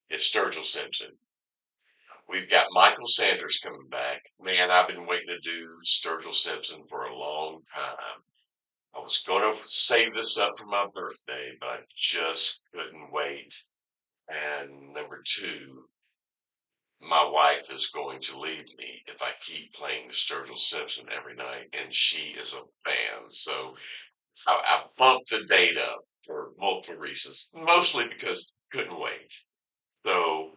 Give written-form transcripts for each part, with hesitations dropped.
It's Sturgill Simpson. We've got Michael Sanders coming back. Man, I've been waiting to do Sturgill Simpson for a long time. I was going to save this up for my birthday, but I just couldn't wait. And number two, my wife is going to leave me if I keep playing Sturgill Simpson every night, and she is a fan. So I bumped the date up for multiple reasons, mostly because I couldn't wait. So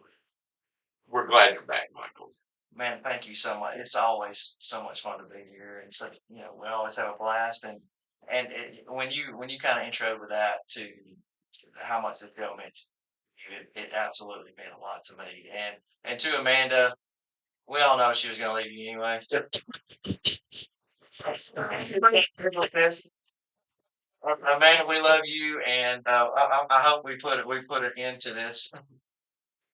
we're glad you're back, Michael. Man, thank you so much. It's always so much fun to be here, and so we always have a blast. When you kind of intro with that to how much this film meant to you, it absolutely meant a lot to me. And to Amanda, we all know she was going to leave you anyway. Amanda, we love you, and I hope we put it into this.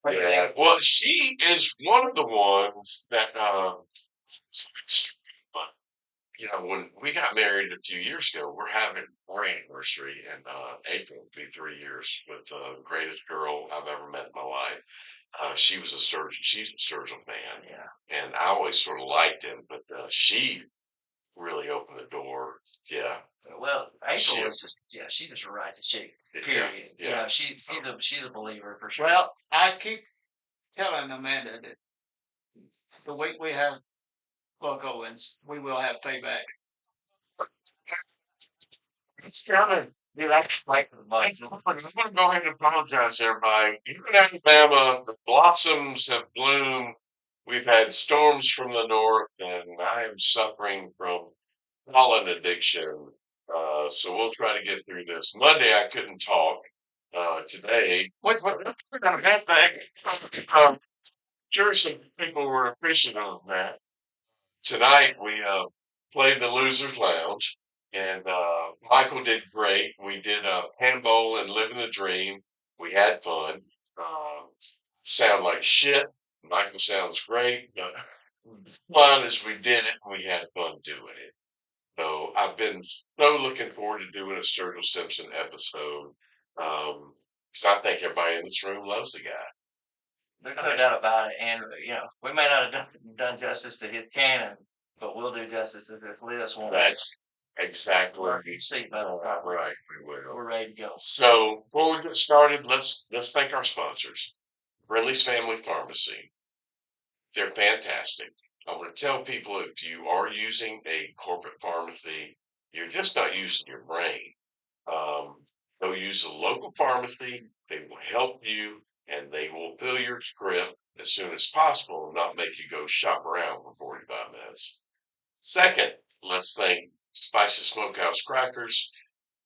Yeah. Well, she is one of the ones that, but when we got married a few years ago, we're having our anniversary in April. It'll be 3 years with the greatest girl I've ever met in my life. She was a surgeon. She's a surgeon fan, Yeah. and I always sort of liked him, but she really opened the door. Yeah, Well, she, April is just she's just a righteous chick. yeah, Period. yeah. She's a believer for sure. Well, I keep telling Amanda that the week we have Buck Owens, we will have payback. It's coming. Dude, Like the I'm bugs. going to go ahead and apologize, everybody. Here in Alabama, the blossoms have bloomed. We've had storms from the north, and I am suffering from pollen addiction. So we'll try to get through this. Monday, I couldn't talk. Today, we're going to get back. Um, sure, some people were appreciative of that. Tonight, we played the Losers Lounge, and Michael did great. We did handball and living the dream. We had fun. Uh, sound like shit. Michael sounds great, but fun as we did it, we had fun doing it. So I've been so looking forward to doing a Sturgill Simpson episode. Because I think everybody in this room loves the guy. There's no doubt about it. And we may not have done justice to his canon, but we'll do justice to this list. Won't we? That's exactly Seatbelts. right. We will. We're ready to go. So before we get started, let's thank our sponsors, Brindley's Family Pharmacy. They're fantastic. I want to tell people if you are using a corporate pharmacy, you're just not using your brain. Go use a local pharmacy. They will help you and they will fill your script as soon as possible and not make you go shop around for 45 minutes. Second, let's thank Spicy Smokehouse Crackers.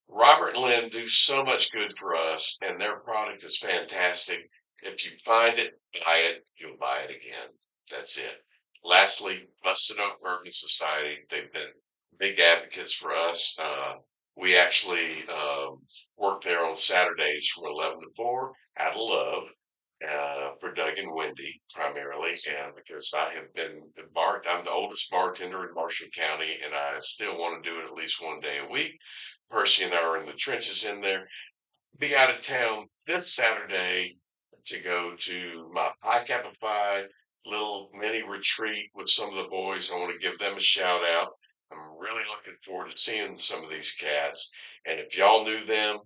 Robert and Lynn do so much good for us, and their product is fantastic. If you find it, buy it, you'll buy it again. That's it. Lastly, Busted Oak Bourbon Society. They've been big advocates for us. We actually work there on Saturdays from 11 to 4 out of love for Doug and Wendy primarily, and because I have been I'm the oldest bartender in Marshall County, and I still want to do it at least one day a week. Percy and I are in the trenches in there. Be out of town this Saturday to go to my Pi Kappa Phi little mini retreat with some of the boys. I want to give them a shout out. I'm really looking forward to seeing some of these cats. And if y'all knew them,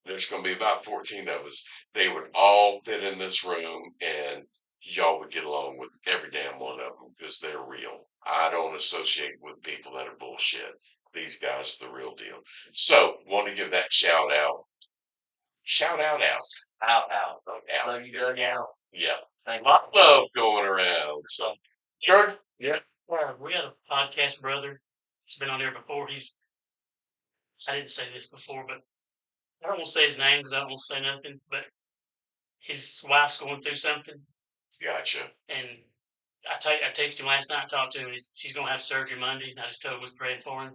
there's going to be about 14 of us. They would all fit in this room and y'all would get along with every damn one of them because they're real. I don't associate with people that are bullshit. These guys are the real deal. So, want to give that shout out. Shout out, out. Out. Out. Love you, Doug. Out. Yeah. Thank A lot of love going around. So, George? Yeah. Yeah, we had a podcast brother. He's been on there before. I didn't say this before, but I don't want to say his name because I don't want to say nothing. But his wife's going through something, Gotcha. and I texted him last night. Talked to him. She's going to have surgery Monday, and I just told him was praying for him.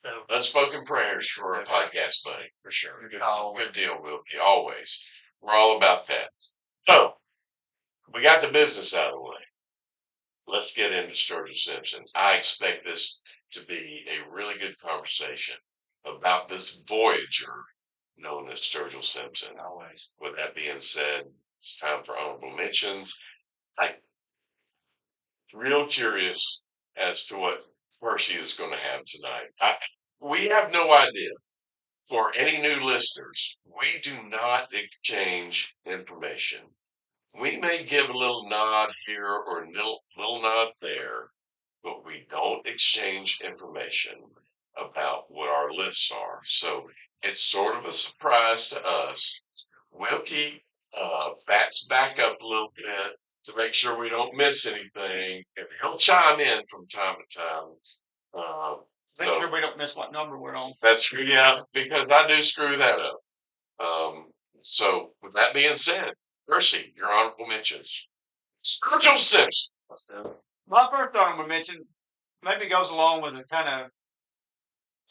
So Unspoken prayers for our podcast buddy, for sure. Always. Good deal, Wilkie. Always. We're all about that. So, we got the business out of the way. Let's get into Sturgill Simpson. I expect this to be a really good conversation about this Voyager known as Sturgill Simpson. Always. With that being said, It's time for honorable mentions. I'm real curious as to what Percy is going to have tonight. We have no idea. For any new listeners, we do not exchange information. We may give a little nod here or a little nod there, but we don't exchange information about what our lists are. So it's sort of a surprise to us. We'll keep bats back up a little bit to make sure we don't miss anything, and he'll chime in from time to time. Make sure we don't miss what number we're on. That's true, yeah, because I do screw that up. So with that being said, Percy, your honorable mentions. Sturgill Simpson. Let's do it. My first honorable mention maybe goes along with a kind of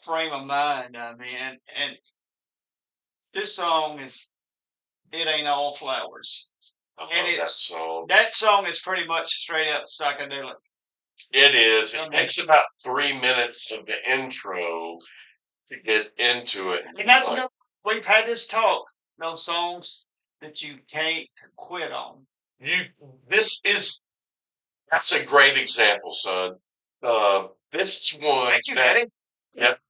frame of mind I'm in, and this song is "It Ain't All Flowers." I love And that song. That song is pretty much straight up psychedelic. It is. It takes about 3 minutes of the intro to get into it. And that's we've had this talk. Those songs that you can't quit on. This is that's a great example, son. This is one Thank you, that Daddy. yep.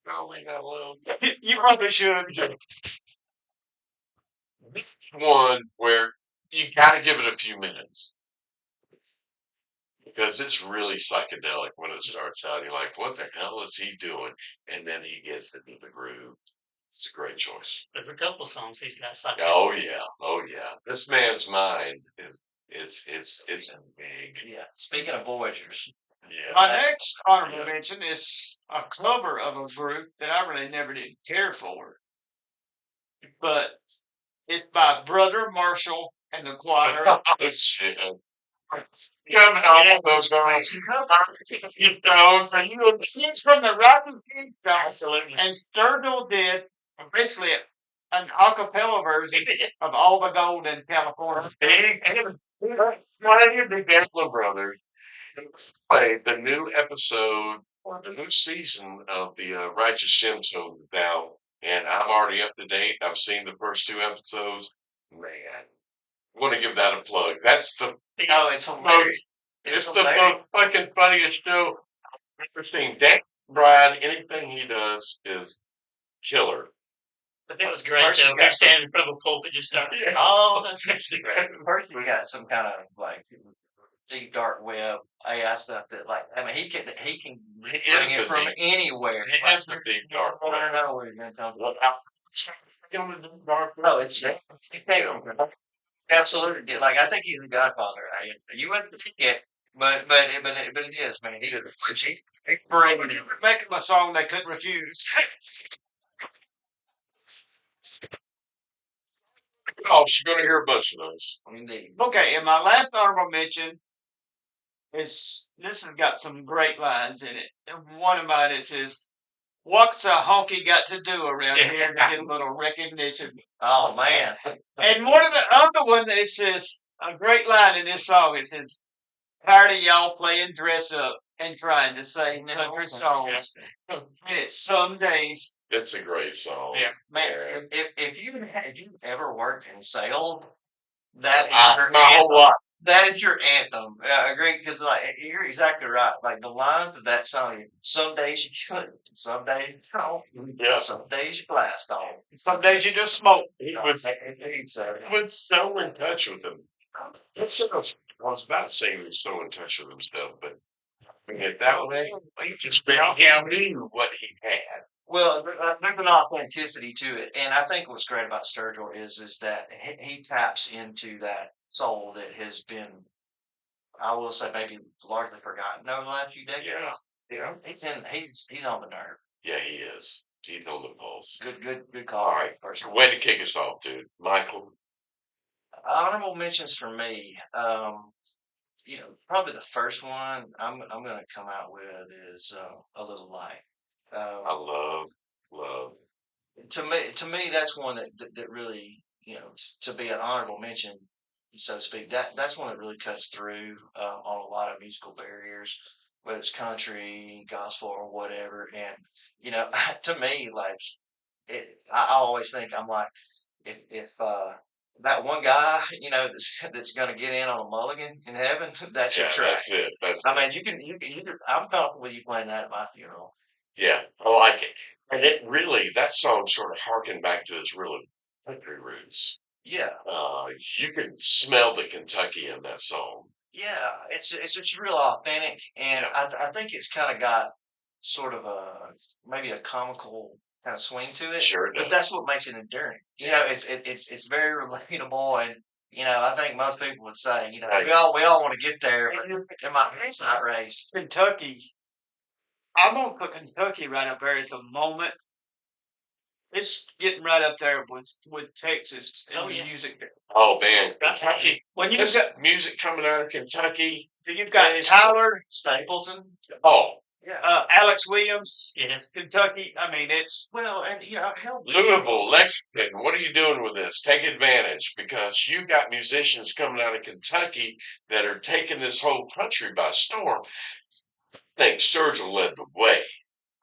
No, leave that alone. You probably should. This is one where you got to give it a few minutes because it's really psychedelic when it starts out. You're like, what the hell is he doing? And then he gets into the groove. It's a great choice. There's a couple songs he's got psychedelic. Oh yeah, oh yeah. This man's mind is it's big. Yeah. Speaking of Voyagers, Yeah. My next honorable mention is a cover of a group that I really never did care for, but it's by Brother Marshall and the Choir. Oh shit. Coming on those guys. You know, and you know, It's from the Rocky King song, Absolutely. and Sturgill did basically an a cappella version of All the Gold in California. One of the Gessler brothers played the new episode or the new season of the Righteous Gemstones now, and I'm already up to date. I've seen the first 2 episodes. Man, I want to give that a plug. That's the oh, it's hilarious. it's the most fucking funniest show I've ever seen. Dan Bryan, anything he does is killer. But that was great, First though. you got He standing in front of a pulpit just started, oh, that's great. First, we got some kind of like deep dark web AI stuff that, like, I mean, he can He bring is it the from deep- anywhere. He has the deep dark I web. don't know where he's gonna come from. Well, dark web. Oh, it's absolutely like I think he's the Godfather. You wouldn't think it, but it is, man. He's bringing it. Making a song they couldn't refuse. Oh, you're going to hear a bunch of those. Indeed. Okay, and my last honorable mention is this has got some great lines in it. And one of mine is "What's a honky got to do around here to get a little recognition?" Oh man. And one of the other one that says a great line in this song. It says, "Tired of y'all playing dress up and trying to sing country songs." And it's some days. It's a great song. Yeah. Man, if you ever worked in sales, that is your My whole anthem. life. That is your anthem. I agree, because like you're exactly right. Like the lines of that song, some days you should, some days you don't. Yeah. Some days you blast off. Some days you just smoke. He was so in touch with him. I was about to say he was so in touch with himself, but I mean, it that way, he just knew what he had. Well, there's an authenticity to it, and I think what's great about Sturgill is that he taps into that soul that has been, I will say, maybe largely forgotten over the last few decades. Yeah. He's on the nerve. Yeah, he is. He's on the pulse. Good call. All right. Person. Way to kick us off, dude. Michael. Honorable mentions for me. Probably the first one I'm going to come out with is A Little Light. I love. To me, that's one that really, to be an honorable mention, so to speak. That's one that really cuts through on a lot of musical barriers, whether it's country, gospel, or whatever. And to me, like I always think I'm like, if that one guy, that's going to get in on a mulligan in heaven, that's your Yeah, track. that's it. That's I it. mean, I'm comfortable with you playing that at my funeral. Yeah, I like it. And that song sort of harkened back to his really country roots. Yeah. You can smell the Kentucky in that song. Yeah, it's just real authentic, and Yeah. I think it's kind of got sort of maybe a comical kind of swing to it, Sure it but does. that's what makes it enduring. It's very relatable, and I think most people would say, Right. we all want to get there, but my hand's not raised. Kentucky. I'm gonna put Kentucky right up there at the moment. It's getting right up there with Texas and Oh, the yeah. music there. Oh man, Right. Kentucky. When you've This got music coming out of Kentucky. you've got Guys, Tyler, Stapleton, Oh, Yeah. Alex Williams, Yes. Kentucky. I mean, it's well, and hell, Louisville, Lexington. What are you doing with this? Take advantage because you got musicians coming out of Kentucky that are taking this whole country by storm. I think Sturgill led the way.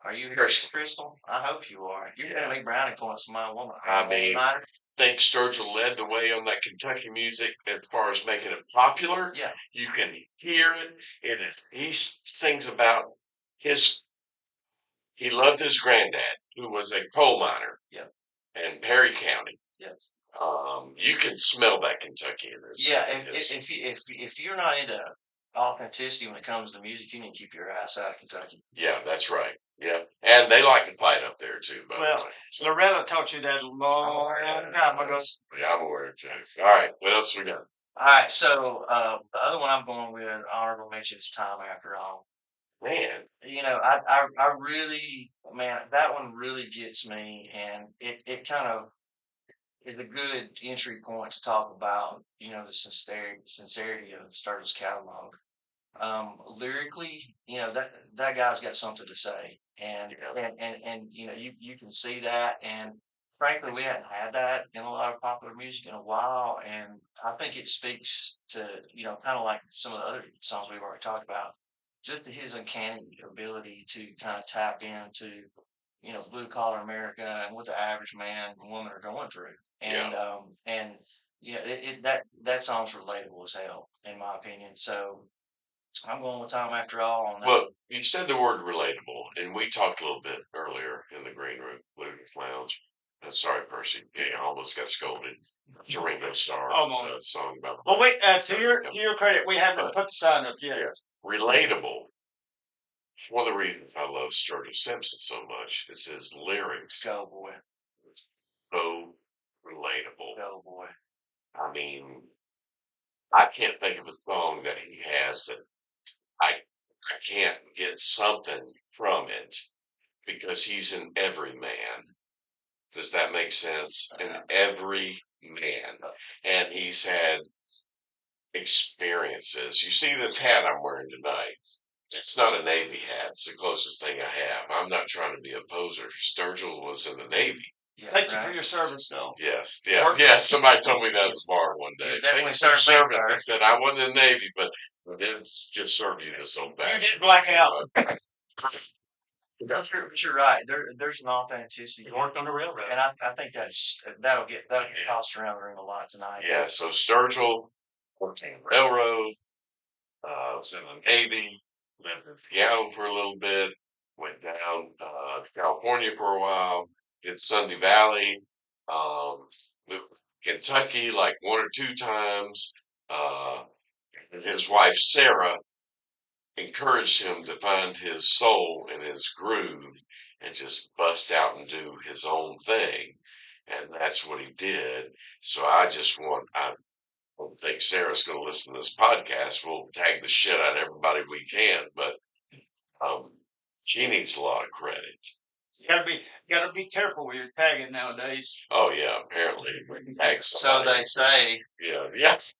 are you here, Crystal? I hope you are. You're giving me brownie points for my woman. I mean, I think Sturgill led the way on that Kentucky music as far as making it popular. yeah, You can hear it. It is. He sings about his. He loved his granddad, who was a coal miner. Yep. In Perry County. Yes. You can smell that Kentucky in this. Yeah, if you're not into authenticity when it comes to music, you need to keep your ass out of Kentucky. Yeah, that's right. Yeah, and they like to fight up there too. By Well, the way, so, Loretta taught you that a long time ago. yeah, I'm aware of that. All right, what else we got? All right, so the other one I'm going with honorable mention is Time After All. Man, I really, man, that one really gets me, and it kind of is a good entry point to talk about, the sincerity of Sturgill's catalog. Lyrically, that guy's got something to say, and Yeah. you can see that, and frankly, we hadn't had that in a lot of popular music in a while, and I think it speaks to kind of like some of the other songs we've already talked about, just to his uncanny ability to kind of tap into blue collar America and what the average man and woman are going through, and that song's relatable as hell in my opinion. So I'm going with Time After All on that. Well, you said the word relatable, and we talked a little bit earlier in the green room, Blues Lounge. Sorry, Percy. Yeah, I almost got scolded. It's a Ringo Starr song about. Well, wait. To your credit, we haven't put the sign up yet. Yeah, relatable. One of the reasons I love Sturgill Simpson so much is his lyrics. Go boy. So relatable. Go boy. I mean, I can't think of a song that he has that I can't get something from it because he's an every man. Does that make sense? An every man. And he's had experiences. You see this hat I'm wearing tonight. It's not a Navy hat. It's the closest thing I have. I'm not trying to be a poser. Sturgill was in the Navy. Yeah, Thank you for your service, though. Yes, yeah. Somebody told me that at the bar one day. You definitely Thank you for served me, serving. sir. I said I wasn't in the Navy, but I didn't just serve you this old You fashioned. did black out. But you're right. There's an authenticity, He worked on the railroad. and I think that'll get tossed around the ring a lot tonight. Yeah, so Sturgill worked on the railroad, was in the Navy, lived in Seattle for a little bit, went down to California for a while, did Sunday Valley, moved to Kentucky like one or two times. And his wife Sarah encouraged him to find his soul and his groove and just bust out and do his own thing. And that's what he did. So I don't think Sarah's going to listen to this podcast. We'll tag the shit out of everybody we can, but she needs a lot of credit. You gotta be careful with your tagging nowadays. Oh yeah, apparently. So they say. Yeah. Yes.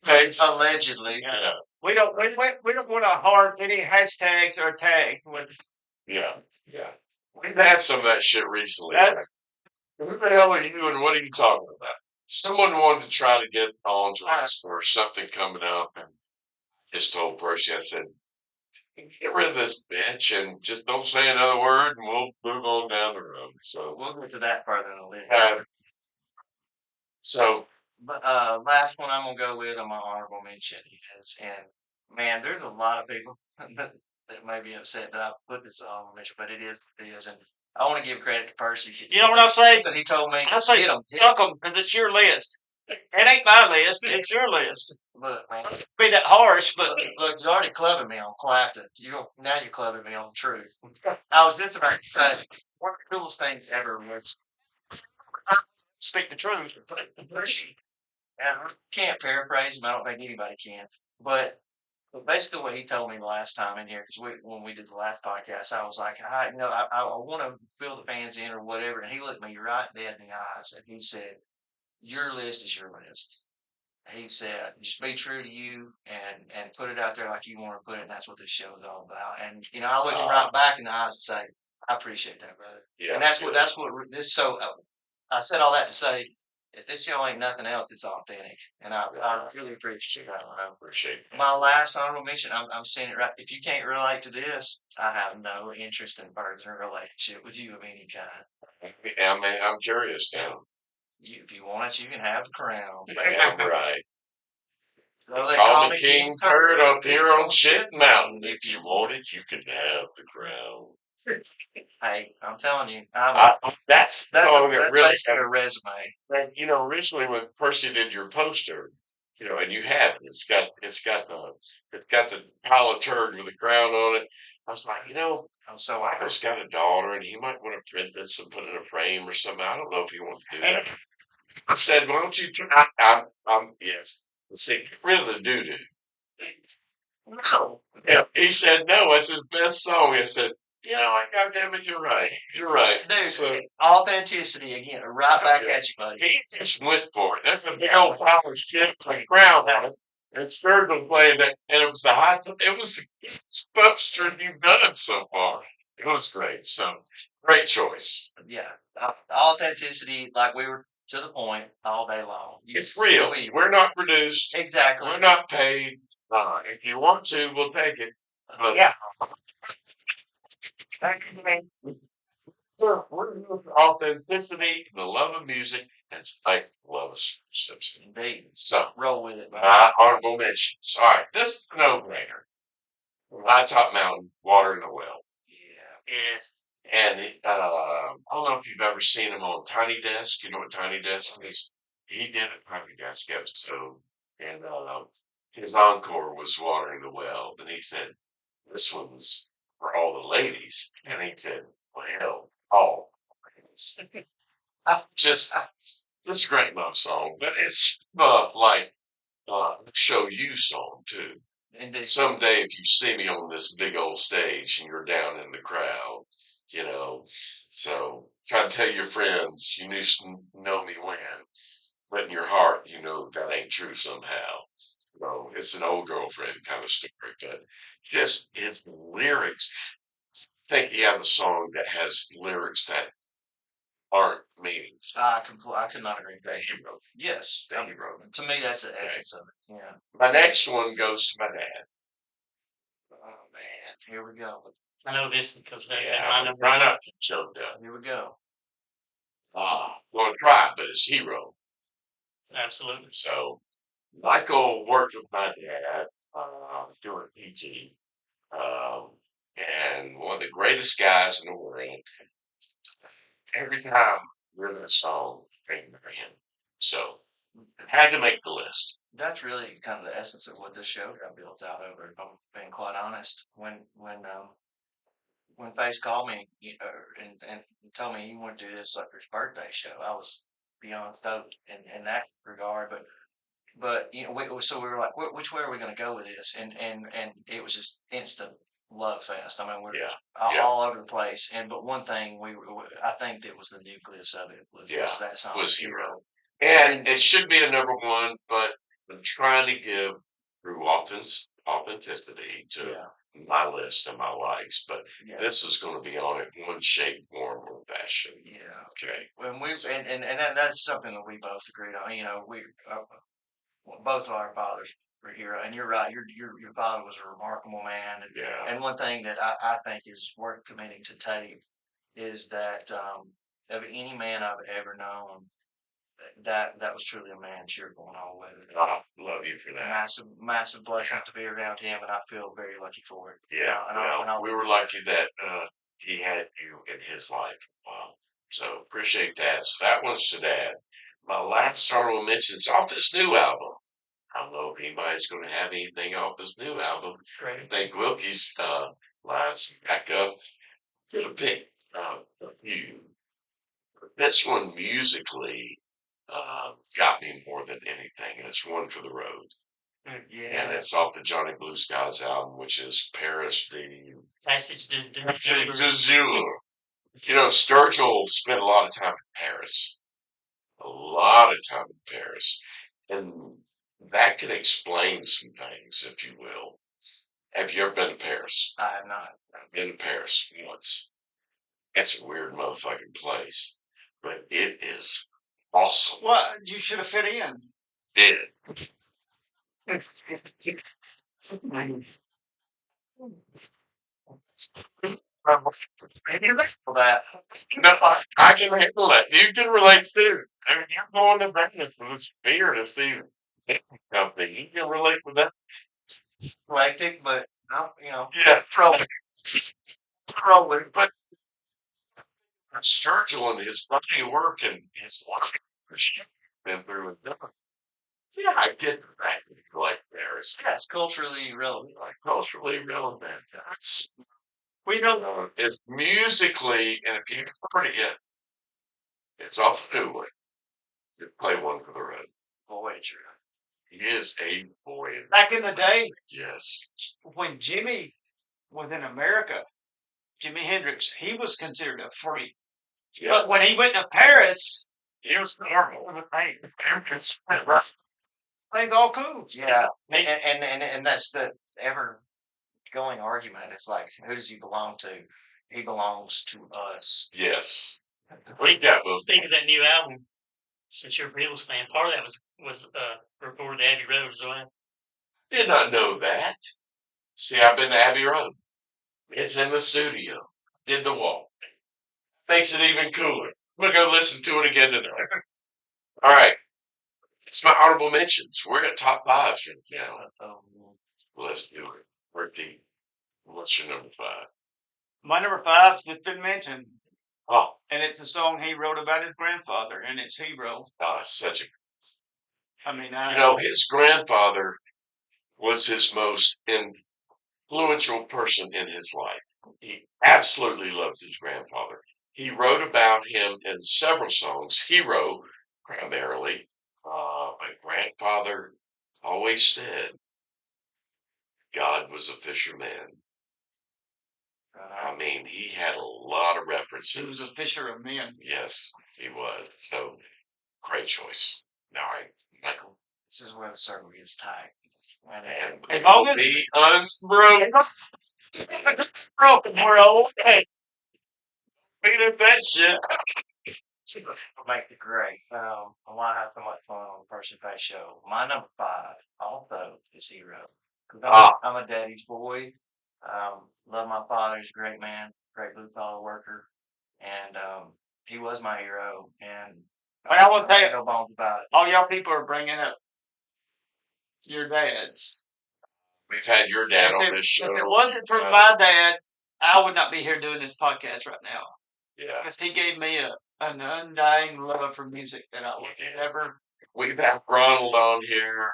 Thanks. Allegedly. Yeah. We don't want to harm any hashtags or tags with. Yeah. Yeah. We've had some of that shit recently. That's- Who the hell are you and what are you talking about? Someone wanted to try to get on to us for something coming up and just told Percy, I said, get rid of this bitch and just don't say another word, and we'll move on down the road. So, We'll get to that further in the list. so But last one I'm gonna go with on my honorable mention is, and man, there's a lot of people that may be upset that I put this on honorable mention, but it is what it is, and I want to give credit to Percy. You know what I say? That he told me, I say hit him. fuck 'em, 'cause it's your list. It ain't my list. It's your list. Look, man. Be that harsh, but Look, you already clubbing me on Clapton. Now you're clubbing me on Truth. I was just about to say one of the coolest things ever was speak the truth. and I can't paraphrase him. I don't think anybody can. But basically, what he told me last time in here, because when we did the last podcast, I was like, I want to fill the fans in or whatever. And he looked me right dead in the eyes and he said, "Your list is your list." He said, "Just be true to you and put it out there like you want to put it." And that's what this show is all about. And I look him right back in the eyes and say, "I appreciate that, brother." yeah, And that's what this. So I said all that to say, if this show ain't nothing else, it's authentic, and I really appreciate that. I appreciate it. My last honorable mention, I'm saying it right. If you can't relate to this, I have no interest in furthering a relationship with you of any kind. I mean, I'm curious now. If you want it, you can have the crown. Damn right. So they Call me King Turd up here on Shit Mountain. If you want it, you can have the crown. Hey, I'm telling you, That's the song that really basically a resume. And originally when Percy did your poster, and you have it, it's got the pile of turd with the crown on it. I was like, so Michael's got a daughter, and he might want to print this and put it in a frame or something. I don't know if he wants to do that. I said, why don't you try? Yes. See, get rid of the doo doo. No. Yeah. He said, no, it's his best song. I said, goddamn it, you're right. You're right. Dude, So, authenticity again, right back at you, buddy. he just went for it. That's a big old pile of shit with a crown on it. And Sturgill played that, and it was the best poster you've done so far. It was great. So, great choice. Yeah, authenticity, like we were to the point all day long. It's real. We're not produced. Exactly. We're not paid. If you want to, we'll take it. But yeah. We're here for authenticity, the love of music, and I love Simpson. Indeed. So, Roll with it, buddy. honorable mentions. All right, this is a no-brainer. High Top Mountain, water in the well. Yeah. Yes. And I don't know if you've ever seen him on Tiny Desk. You know what Tiny Desk is? He did a Tiny Desk episode, and his encore was Water in the Well. And he said, this one's for all the ladies. And he said, well, all ladies. Just a great love song, but it's like show you song too. Indeed. Someday, if you see me on this big old stage and you're down in the crowd, so try to tell your friends you know me when, but in your heart, you know that ain't true somehow. So it's an old girlfriend kind of story, but just his lyrics. I think he has a song that has lyrics that aren't meaningful. I could not agree with That that. he wrote. Yes. That he wrote. To me, that's the essence of it. Yeah. My next one goes to my dad. Oh man, here we go. I know this because Yeah, I I'm know. trying not to choke up. Here we go. Going to try, but it's Hero. Absolutely. So Michael worked with my dad doing PT, and one of the greatest guys in the world. Every time we hear that song, I remember him. So had to make the list. That's really kind of the essence of what this show got built out over. If I'm being quite honest, when Face called me and told me he wanted to do this like for his birthday show, I was beyond stoked in that regard. But so we were like, which way are we going to go with this? And it was just instant love fest. I mean, we're Yeah. all over the place. But one thing I think that was the nucleus of it was that song was Hero. And it should be a number one, but I'm trying to give through authenticity to my list and my likes. But this is going to be on it one shape, form, or fashion. Yeah. Okay. When that's something that we both agreed on. We both of our fathers your hero. And you're right. Your father was a remarkable man. Yeah. And one thing that I think is worth committing to tape is that of any man I've ever known, that was truly a man cheerful and all weather. I love you for that. Massive blessing to be around him, and I feel very lucky for it. Yeah. And I'll We were lucky that he had you in his life. Wow. So appreciate that. So that one's to Dad. My last honorable mention is off his new album. I don't know if anybody's going to have anything off his new album. Great. I think Wilkie's lines back up. Could have picked a few. This one musically got me more than anything, and it's One for the Road. And yeah. it's off the Johnny Blue Skies album, which is Paris de Passage to Jour. You know, Sturgill spent a lot of time in Paris. A lot of time in Paris. And that could explain some things, if you will. Have you ever been to Paris? I have not. I've been to Paris once. It's a weird motherfucking place, but it is awesome. Well, you should have fit in. Did For that, No, I can handle that. You can relate too. I mean, you're going to Vegas with this beer to see something. You can relate with that. eclectic, but Yeah, probably. But Sturgill and his body of work and his life been through and done. Yeah, I get that. Like Paris. yeah, it's culturally relevant. Like culturally relevant. That's, We know it's musically, and if you haven't heard it yet, it's off the new one. You play One for the Road. Voyager. He is a boy. back in the day Yes. when Jimmy was in America, Jimi Hendrix, he was considered a freak. Yeah. But when he went to Paris, He was normal. Hey, things all cool. Yeah, and that's the ever going argument. It's like, who does he belong to? He belongs to us. Yes. We got those. Speaking of that new album, since you're a Beatles fan, part of that was recorded at Abbey Road as well. Did not know that. See, I've been to Abbey Road. It's in the studio. Did the walk. Makes it even cooler. I'm gonna go listen to it again tonight. All right. It's my honorable mentions. We're at top fives right now. Let's do it. Ricky, what's your number 5? My number 5's just been mentioned, Oh, and it's a song he wrote about his grandfather, and it's Hero. it's such a. I mean, His grandfather was his most influential person in his life. He absolutely loved his grandfather. He wrote about him in several songs. Hero, primarily. My grandfather always said God was a fisherman. I mean, he had a lot of he was references. a fisher of men. Yes, he was. So, great choice. All right, Michael. This is where the circle gets tight. And As it long will as- be unbroken. Broken, bro. Hey, beat up that shit. Make it great. I want to have so much fun on the First and Face show. My number 5 also is Hero. 'Cause I'm a daddy's boy. Love my father. He's a great man, great blue collar worker, and he was my hero. And But I will tell you, no bones about it. all y'all people are bringing up your dads. We've had your dad on this show. If it wasn't for my dad, I would not be here doing this podcast right now. Yeah. Because he gave me an undying love for music that I would never. We've had Ronald on here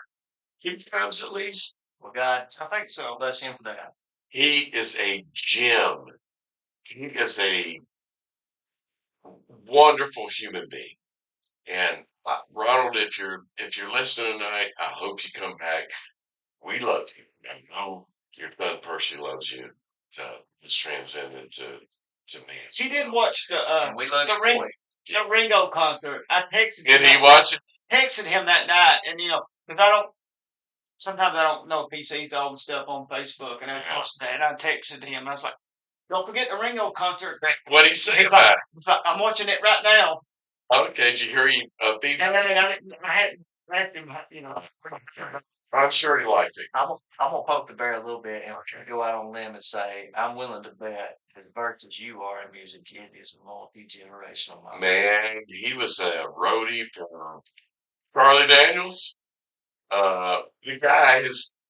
2 times at least. Well, God, I think so. bless him for that. He is a gem. He is a wonderful human being. And Ronald, if you're listening tonight, I hope you come back. We love you. I know your son Percy loves you. It's transcended to me. He did watch And we love the you, boy. the Ringo concert. I texted Did him. he watch it? Texted him that night, and because sometimes I don't know if he sees all the stuff on Facebook, and I posted that, and I texted him. I was like, "Don't forget the Ringo concert." What did he say He's about like, it? he's like, "I'm watching it right now." Okay, did you hear him? And then I hadn't asked him, I'm sure he liked it. I'm gonna poke the bear a little bit and go out on a limb and say I'm willing to bet as versed as you are in music, it is multi-generational. My Man, he was a roadie for Charlie Daniels. The guy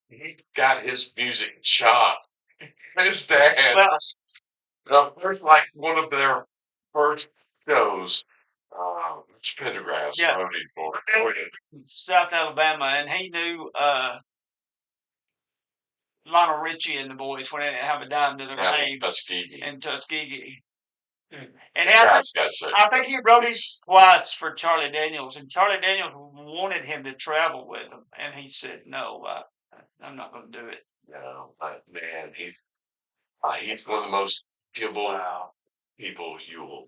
he got his music chopped. His dad, Well, first like one of their first shows, Pendergrass yeah, roadie for. South Alabama, and he knew Lionel Richie and the boys when they didn't have a dime to their Out in name Tuskegee. in Tuskegee. Mm. And The guy's got such. I think he wrote his twice for Charlie Daniels, and Charlie Daniels wanted him to travel with him, and he said, "No, I'm not going to do it." But man, he's one of the most pitiable wow. people you will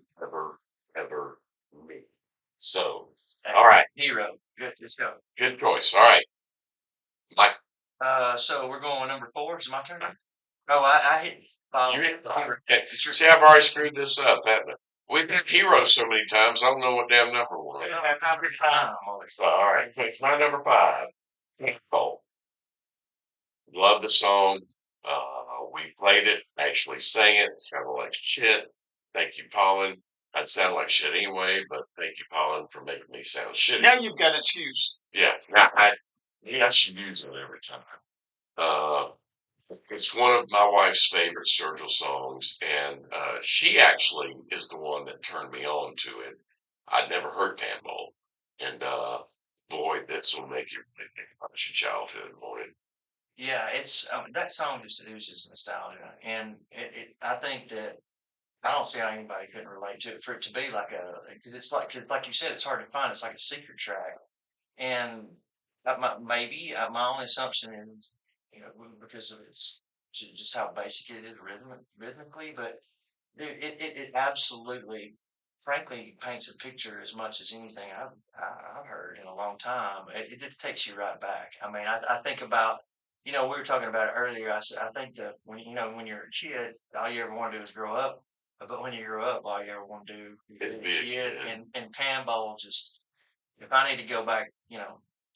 ever meet. So, Hey, all right, hero. Good. Let's go. good choice. All right, Mike, So we're going with number 4. Is it my turn? Oh, I hit follow. you hit the Hero. okay. It's your See, I've already screwed this up, haven't I? We've hit heroes so many times, I don't know what damn number we're on. every time. Always. So, all right, so it's my number 5. Oh, love the song. We played it, actually sang it, sounded like shit. Thank you, Colin. I'd sound like shit anyway, but thank you, Colin, for making me sound shitty. Now you've got an excuse. Yeah, I should use it every time. Uh, it's one of my wife's favorite Sturgill songs, and she actually is the one that turned me on to it. I'd never heard Panball, and boy, this will make you think about your childhood, won't it? Yeah, it's that song just oozes nostalgia, and I think that I don't see how anybody couldn't relate to it for it to be like because it's like you said, it's hard to find. It's like a secret track, and maybe my only assumption is because of its just how basic it is rhythmically, but dude, it absolutely, frankly, paints a picture as much as anything I've heard in a long time. It just takes you right back. I mean, I think about, we were talking about it earlier. I said I think that when you're a kid, all you ever want to do is grow up. But when you grow up, all you ever want to do Is is be be a a kid. kid. And Panball just, if I need to go back,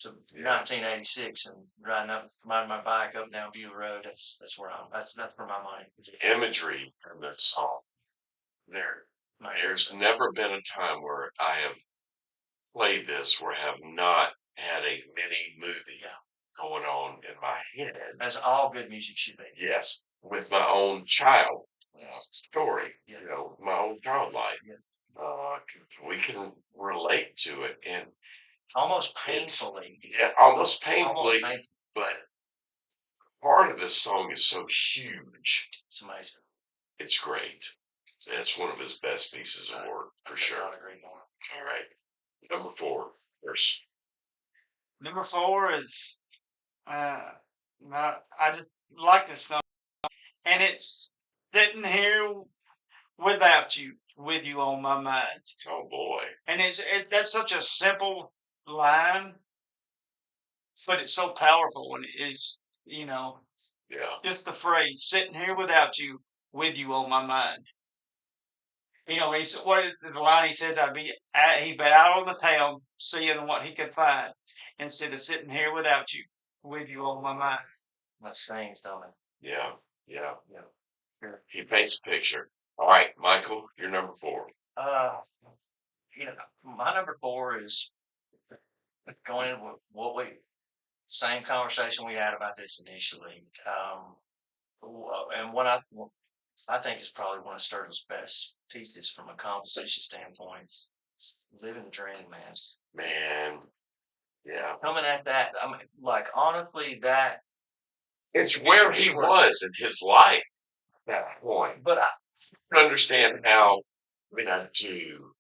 to Yeah. 1986 and riding my bike up and down Beulah Road, that's where my mind is. The imagery from this song. There's never been a time where I have played this where I have not had a mini movie Yeah. going on in my head. As all good music should be. Yes, with my own child story, Yeah. my own child life. Yeah. We can relate to it, and Almost painfully. almost painfully. Almost painful. But part of this song is so huge. It's amazing. It's great. It's one of his best pieces of work for sure. Not agree more. All right, number 4, verse. Number 4 is I just like this song, and it's sitting here without you, with you on my mind. Oh boy. And that's such a simple line, but it's so powerful when it is, Yeah. just the phrase "sitting here without you, with you on my mind." What is the line he says? He'd be out on the town seeing what he could find instead of sitting here without you, with you on my mind. That stings, don't it? Yeah. Sure. He paints a picture. All right, Michael, you're number 4. My number 4 is going in with same conversation we had about this initially. And what I think is probably one of Sturgill's best pieces from a composition standpoint. Living the Dream, man. Man. Yeah. Coming at that, I mean, like honestly, that It's where he was in his life at that point. But I understand how, I do.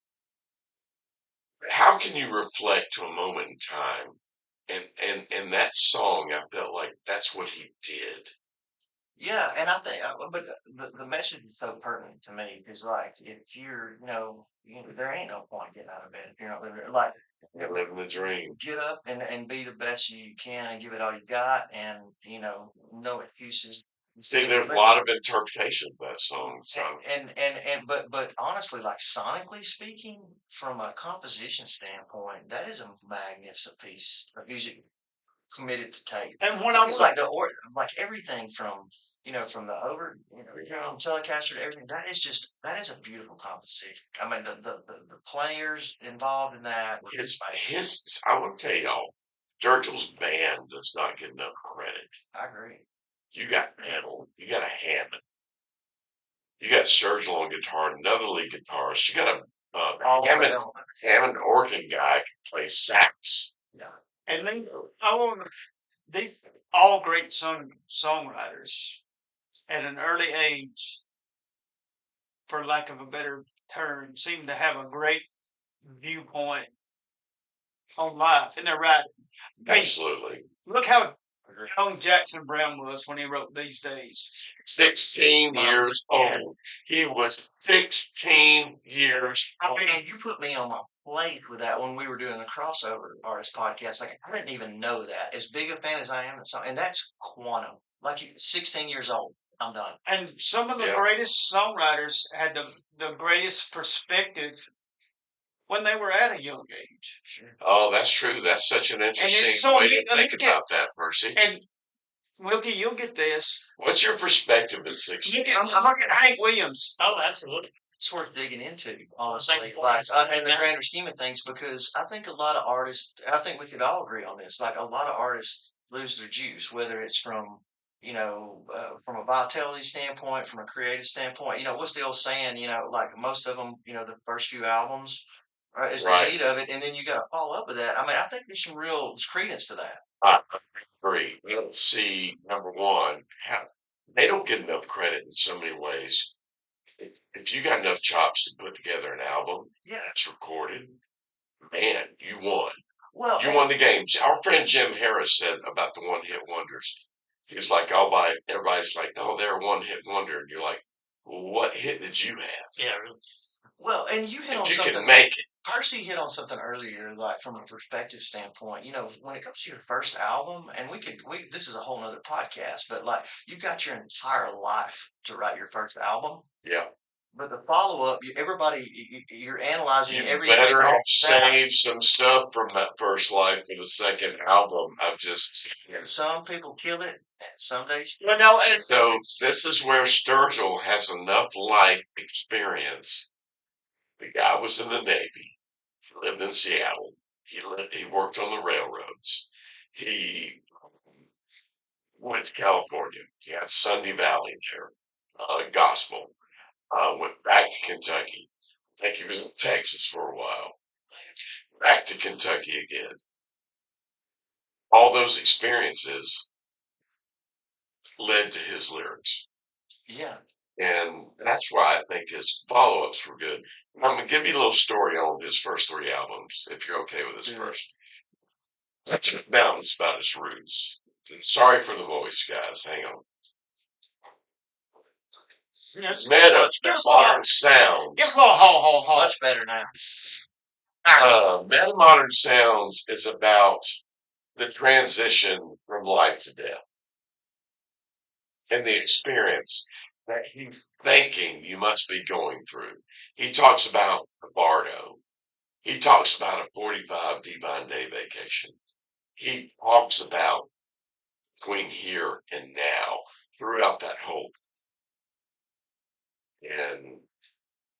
How can you reflect to a moment in time? And that song, I felt like that's what he did. yeah, and I think, but the message is so pertinent to me because, like, if you're, there ain't no point getting out of bed if you're not living it. Like, You're living the dream. get up and be the best you can and give it all you got, and no excuses. See, there's a lot of interpretations of that song. So But honestly, like sonically speaking, from a composition standpoint, that is a magnificent piece of music. committed to tape. And when I It's was like everything from from the Telecaster to everything. That is a beautiful composition. I mean, the players involved in that. I will tell y'all, Sturgill's band does not get enough credit. I agree. You got pedal, you got a Hammond, you got Sturgill on guitar, another lead guitarist, you got a All the Hammond elements. Hammond organ guy can play sax. Yeah. and these all great songwriters at an early age, for lack of a better term, seem to have a great viewpoint on life in their writing. I mean, Absolutely. look how young Jackson Brown was when he wrote These Days. 16 Wow. years old. He was 16 years old. And you put me on my plate with that when we were doing the crossover artist podcast. Like I didn't even know that. As big a fan as I am of song, and that's quantum. Like 16 years old, I'm done. And some of the Yeah. greatest songwriters had the greatest perspective when they were at a young age. Sure. Oh, that's true. That's such an interesting so way you- to think look about that, Percy. And Wilkie, you'll get this. What's your perspective at 16? I'm looking at Hank Williams. Oh, absolutely. It's worth digging into, Second honestly. point. Like in the grander scheme of things, because I think a lot of artists. I think we could all agree on this. Like a lot of artists lose their juice, whether it's from from a vitality standpoint, from a creative standpoint. What's the old saying? Like most of them, the first few albums is Right. the meat of it, and then you got to follow up with that. I mean, I think there's some real credence to that. I agree. I don't see, number one, how they don't get enough credit in so many ways. If you got enough chops to put together an album Yeah. that's recorded, man, you won. Well, You won the game. Our friend Jim Harris said about the one-hit wonders. He was like, everybody's like, oh, they're a one-hit wonder. And you're like, well, what hit did you have? Yeah, really. Well, and you hit on If you something. can make it. Percy hit on something earlier, like from a perspective standpoint. When it comes to your first album, and this is a whole nother podcast, but like you've got your entire life to write your first album. Yeah. But the follow up, you're analyzing You everything. better all have that. saved some stuff from that first life for the second album. I'm just Some people kill it, and some days. Well, no, so this is where Sturgill has enough life experience. The guy was in the Navy. He lived in Seattle. He worked on the railroads. He went to California. He had Sunday Valley there, gospel. Went back to Kentucky. I think he was in Texas for a while. Back to Kentucky again. All those experiences led to his lyrics. Yeah. And that's why I think his follow ups were good. I'm going to give you a little story on his first three albums, if you're okay with this Yeah. first. Touch Mountains about his roots. Sorry for the voice, guys. Hang on. Meta Modern Sounds. Give us a little ho. Much better now. Meta Modern Sounds is about the transition from life to death and the experience that he's thinking you must be going through. He talks about the Bardo. He talks about a 45 Divine Day vacation. He talks about between here and now throughout that whole. And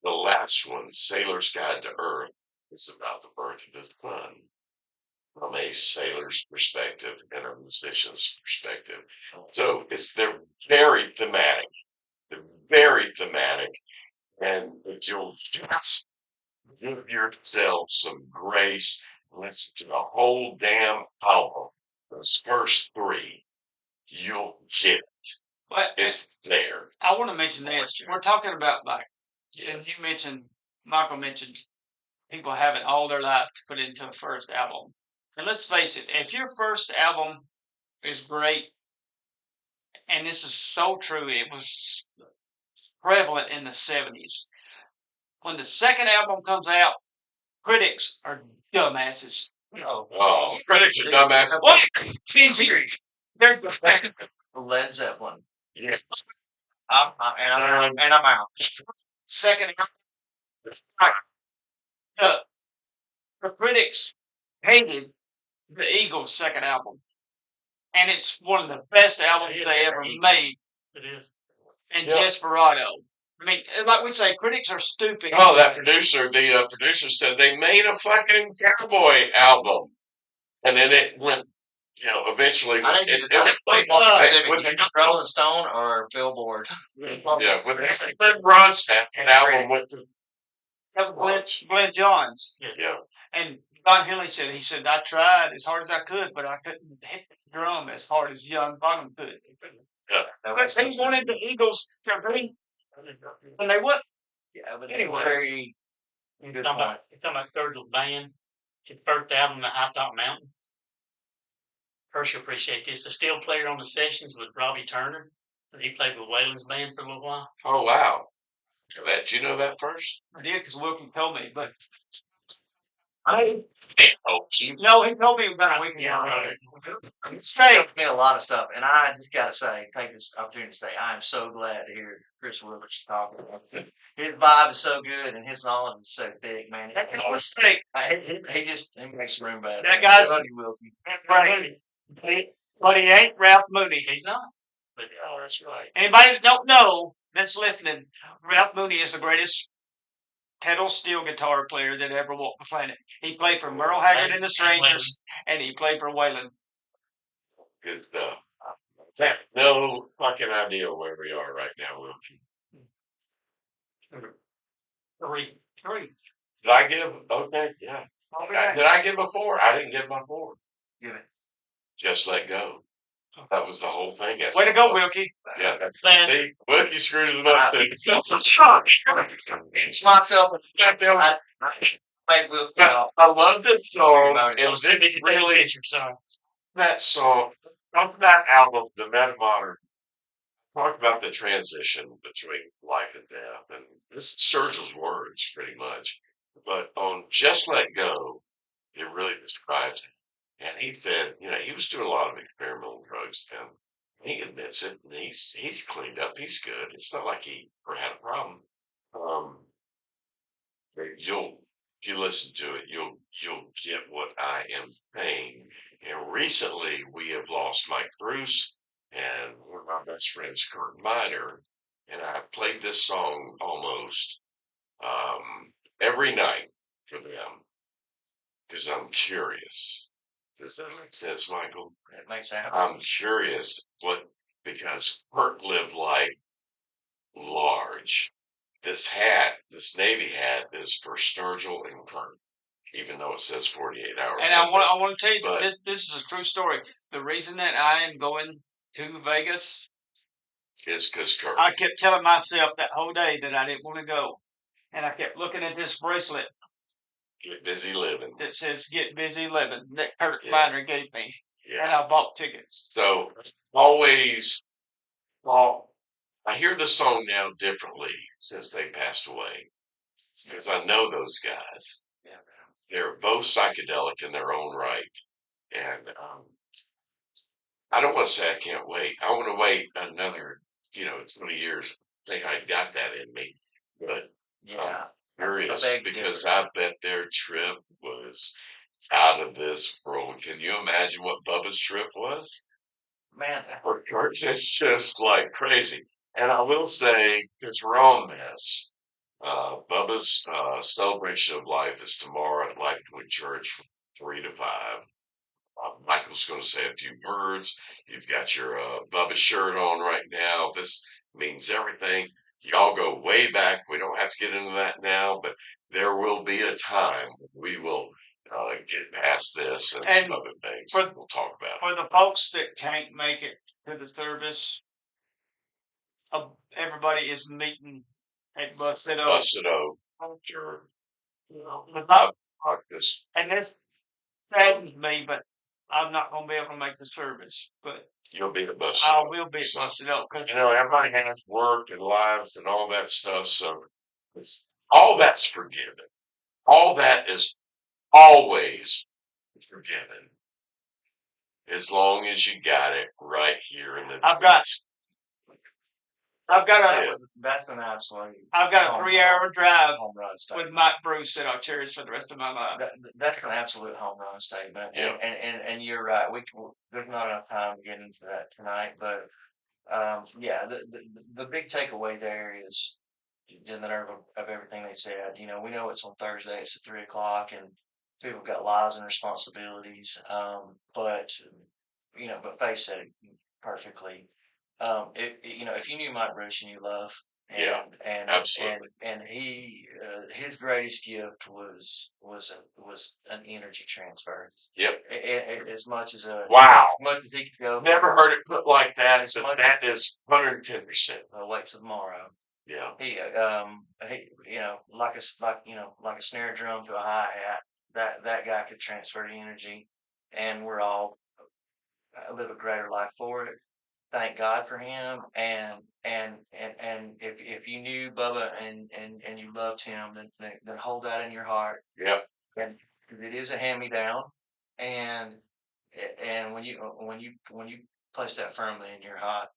the last one, Sailor's Guide to Earth, is about the birth of his son from a sailor's perspective and a musician's perspective. So they're very thematic. They're very thematic. And if you'll just give yourself some grace, listen to the whole damn album, those first three, you'll get it. But It's there. I want to mention this. We're talking about like, Yeah. and Michael mentioned people having all their life to put into a first album. And let's face it, if your first album is great, and this is so true, it was prevalent in the 70s. When the second album comes out, critics are dumbasses. Oh, critics are dumbasses. What? Team period. They're Led Zeppelin. Yeah. And I'm out. second the critics hated the Eagles' second album. and it's one of the best albums Yeah, they ever made. It is. And Yeah. Desperado. I mean, like we say, critics are stupid. Oh, that producer, the producer said they made a fucking cowboy album, and then it went, eventually I think it I was think like more specific. with You think Rolling Stone or Billboard? yeah, with Fred Ronstadt, that album went to That was Glenn Johns. yeah. And Don Henley said, he said, I tried as hard as I could, but I couldn't hit the drum as hard as young Bonham could. Yeah. Because he wanted the Eagles to win, and they would. Yeah, but Anyway. very You're good talking point. about, you're talking about Sturgill Band. His first album, The High Top Mountain. Herschel appreciate this. The steel player on the sessions was Robbie Turner. And he played with Waylon's band for a little while. Oh wow. Did you know that first? I did because Wilkie told me, but Oh, gee. no, he told me about a week ago. right. Stay. It's been a lot of stuff, and I just gotta say, take this opportunity to say, I am so glad to hear Chris Wilbers talking. His vibe is so good, and his knowledge is so thick, man. He makes the room better. That guy's- Love you, Wilkie. Right. But he ain't Ralph Mooney. He's not. But oh, that's right. Anybody that don't know that's listening, Ralph Mooney is the greatest pedal steel guitar player that ever walked the planet. He played for Merle Haggard and the Strangers, and he played for Waylon. Good stuff. I have no fucking idea where we are right now, Wilkie. Three. Did I give? Okay, yeah. Did I give a 4? I didn't give my 4. Give it. Just let go. That was the whole thing. Way to go, Wilkie. Yeah, that's Man. see, Wilkie screwed it up too. Myself, I made Wilkie off. I love this song, and Those two this big really pictures, sorry. that song of that album, the Meta Modern. Talk about the transition between life and death, and this is Sturgill's words pretty much. But on Just Let Go, it really describes it. And he said, he was doing a lot of experimental drugs then. He admits it, and he's cleaned up. He's good. It's not like he ever had a problem. If you listen to it, you'll get what I am saying. And recently, we have lost Mike Bruce and one of my best friends, Kurt Miner, and I played this song almost every night for them because I'm curious. Does that make sense, Michael? It makes sense. I'm curious because Kurt lived life large. This Navy hat is for Sturgill and Kurt, even though it says 48 hours. And I want to tell you But- that this is a true story. The reason that I am going to Vegas, It's because Kurt. I kept telling myself that whole day that I didn't want to go. And I kept looking at this bracelet Get busy living. that says "Get Busy Living" that Kurt Yeah. Miner gave me, and Yeah. I bought tickets. So always, I hear the song now differently since they passed away because I know those guys. Yeah. They're both psychedelic in their own right, and I don't want to say I can't wait. I want to wait another, 20 years. I think I got that in me, but Yeah. curious beg because difference. I bet their trip was out of this world. Can you imagine what Bubba's trip was? Man, For Kurt's, it's just like crazy. And I will say, because we're on this, Bubba's celebration of life is tomorrow at Life Point Church from 3 to 5. Michael's going to say a few words. You've got your Bubba shirt on right now. This means everything. Y'all go way back. We don't have to get into that now, but there will be a time when we will get past this and And some other things. for- We'll talk about it. For the folks that can't make it to the service, everybody is meeting at Busted Oak. Busted Oak. Sure. Just And this saddens me, but I'm not going to be able to make the service. But you'll be at Busted I Oak. will be at So, Busted Oak. 'Cause everybody has work and lives and all that stuff. So all that's forgiven. All that is always forgiven. As long as you got it right here in the I've got I've got Yeah. That's an absolute. a 3-hour drive home run statement. with Mike Bruce that I'll cherish for the rest of my life. That's an absolute home run statement. Yeah. And you're right. There's not enough time to get into that tonight, but yeah, the big takeaway there is in the nerve of everything they said. You know, we know it's on Thursday. It's at 3 o'clock, and people have got lives and responsibilities. But but Faye said it perfectly. If you knew Mike Bruce and you love, Yeah, and absolutely. and he his greatest gift was an energy transfer. Yep. As much as Wow. as much as he could go. Never heard it put like that, As but much- that is 110%. Wait till tomorrow. Yeah. He like a snare drum to a hi hat. That guy could transfer the energy, and we're all live a greater life for it. Thank God for him, and if you knew Bubba and you loved him, then hold that in your heart, Yep. and 'cause it is a hand me down, and when you place that firmly in your heart,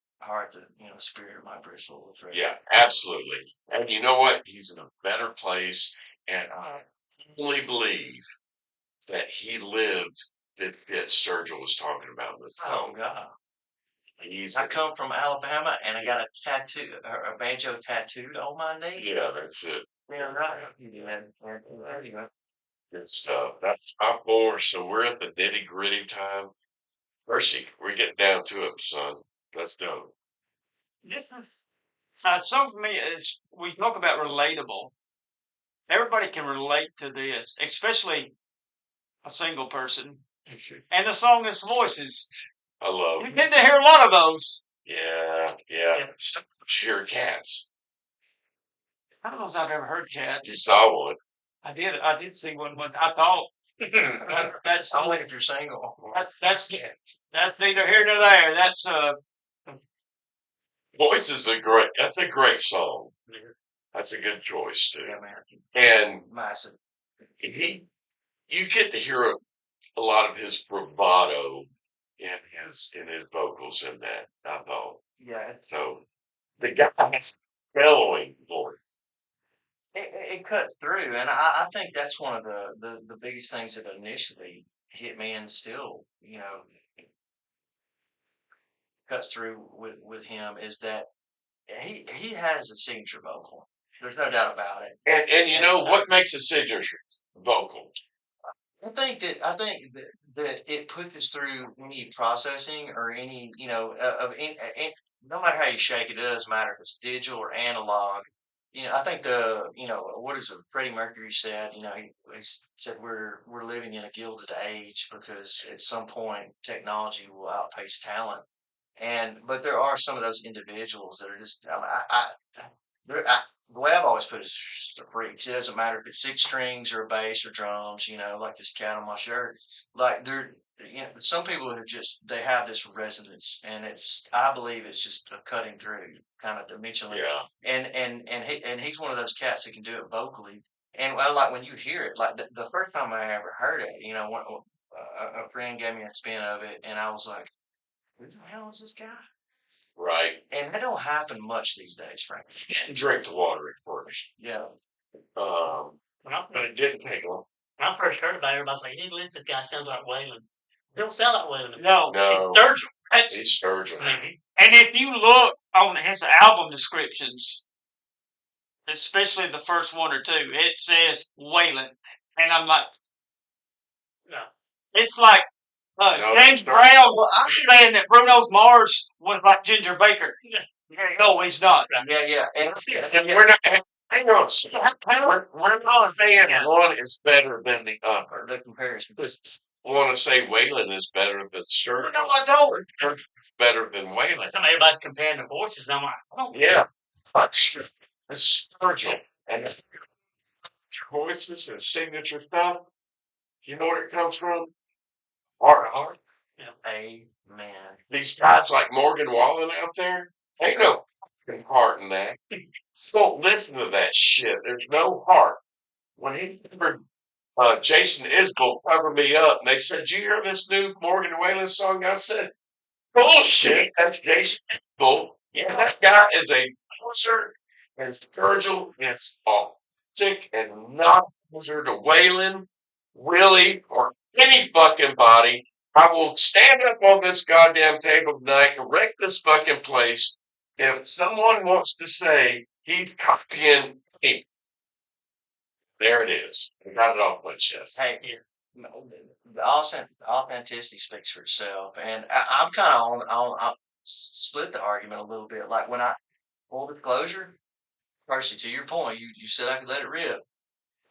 the spirit of my Bristol was ready. Yeah, absolutely. And you know what? He's in a better place. And I only believe that he lived that Sturgill was talking about in this Oh song. God. He's I come from Alabama, and I got a tattoo, a banjo tattooed on my knee. yeah, that's it. Yeah, right. You did. There you go. Good stuff. That's top four. So we're at the nitty gritty time. Percy, we're getting down to it, son. Let's go. This is so for me. As we talk about relatable, everybody can relate to this, especially a single person. And the song is Voices. I love You it. tend to hear a lot of those. Yeah. Cheer cats. I don't know if I've ever heard Cats. You saw one. I did see one. I thought that's Only if you're single. that's neither here nor there. That's Voice is that's a great song. That's a good choice too. Yeah, man. And Massive. you get to hear a lot of his bravado in his vocals in that, I thought. Yeah. So the guy's bellowing for it. It cuts through, and I think that's one of the biggest things that initially hit me, and still, cuts through with him is that he has a signature vocal. There's no doubt about it. And you know what makes a signature vocal? I think that it pushes through any processing or any no matter how you shake it, it doesn't matter if it's digital or analog. I think what is it? Freddie Mercury said. He said we're living in a gilded age because at some point technology will outpace talent. But there are some of those individuals that are just the way I've always put it is just a freaks. It doesn't matter if it's six strings or a bass or drums. Like this cat on my shirt. Like some people who they have this resonance, and I believe it's just a cutting through kind of dimensionally. Yeah. And he's one of those cats that can do it vocally. And like when you hear it, like the first time I ever heard it, a friend gave me a spin of it, and I was like, who the hell is this guy? Right. And that don't happen much these days, frankly. Drink the water at first. Yeah. But it didn't take long. When I first heard about it, everybody's like, hey, this guy sounds like Waylon. He don't sound like Waylon. no. No. It's Sturgill. He's Sturgill. And if you look on his album descriptions, especially the first one or two, it says Waylon, and I'm like, No. it's like No, James it's not. Brown saying that Bruno Mars was like Ginger Baker. Yeah. No, he's not. Yeah. And We're not. Hang on. We're not saying one is better than the other. the comparison. I want to say Waylon is better than Sturgill. No, I don't. It's better than Waylon. Everybody's comparing the voices, and I'm like, I don't. Yeah. It's Sturgill. And choices and signature stuff. You know where it comes from? Heart. Amen. These guys like Morgan Wallen out there, ain't no fucking heart in that. Don't listen to that shit. There's no heart. When he covered Jason Isbell covered me up, and they said, "Did you hear this new Morgan Wallen song?" I said, "Bullshit. That's Jason Isbell Yeah, that guy is a poser, and Sturgill is authentic and not a poser to Waylon, Willie, or any fucking body. I will stand up on this goddamn table tonight and wreck this fucking place if someone wants to say he's copying me. There it is. I got it off my chest. Hey, no, the authenticity speaks for itself, and I'm kind of I split the argument a little bit. Like when I full disclosure, Percy, to your point, you said I could let it rip.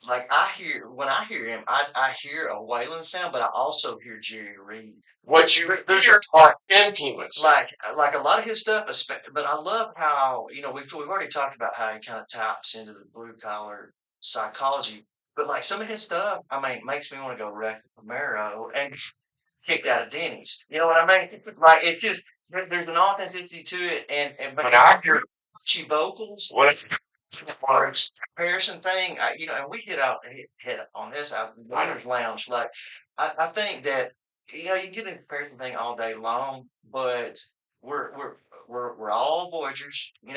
Like when I hear him, I hear a Waylon sound, but I also hear Jerry Reed. What you There's hear are influences. like a lot of his stuff, but I love how we've already talked about how he kind of taps into the blue collar psychology, but like some of his stuff, I mean, makes me want to go wreck a Camaro and kicked out of Denny's. You know what I mean? Like it's just there's an authenticity to it, and but When I hear catchy vocals what or comparison thing, and we hit on this out in the Winners Lounge. Like, I think that you get a comparison thing all day long, but we're we're we're all Voyagers, and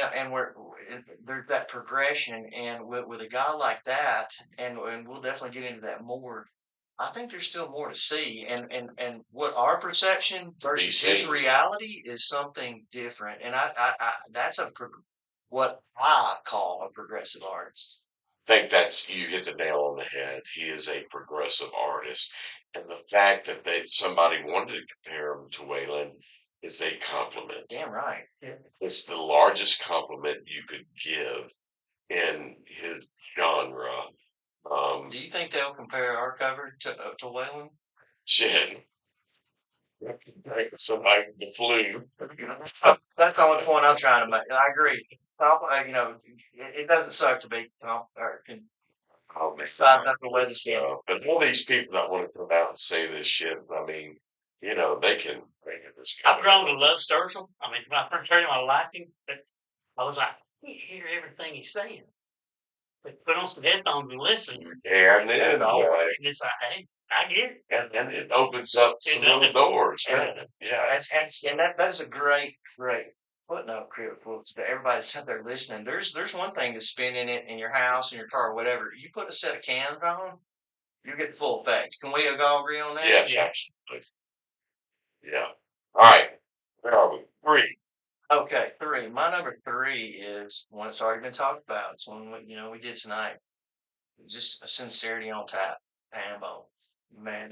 there's that progression, and with a guy like that, and we'll definitely get into that more. I think there's still more to see, and what our perception versus his seen. reality is something different, and I that's what I call a progressive artist. Think that's you hit the nail on the head. He is a progressive artist, and the fact that somebody wanted to compare him to Waylon is a compliment. Damn right. It's the largest compliment you could give in his genre. Do you think they'll compare our cover to Waylon? Shit. Somebody with the flu. That's the only point I'm trying to make. I agree. It doesn't suck to be Oh man, that's the way the skin. but all these people that want to come out and say this shit, I mean, they can bring it this I've grown to love Sturgill. I mean, when I first heard him, I liked him, but I was like, you hear everything he's saying. But put on some headphones and listen. Yeah, and then And it's like, hey, I get it. and it opens up some little doors. Yeah, And that is a great footnote, Crip, folks. To everybody that's out there listening, there's one thing to spinning it in your house, in your car, whatever. You put a set of cans on, you get the full effect. Can we all agree on that? yes, absolutely. Yeah. All right. Where are we? 3. Okay, 3. My number 3 is one that's already been talked about. It's one we did tonight. Just a sincerity on tap, Hambo. Man,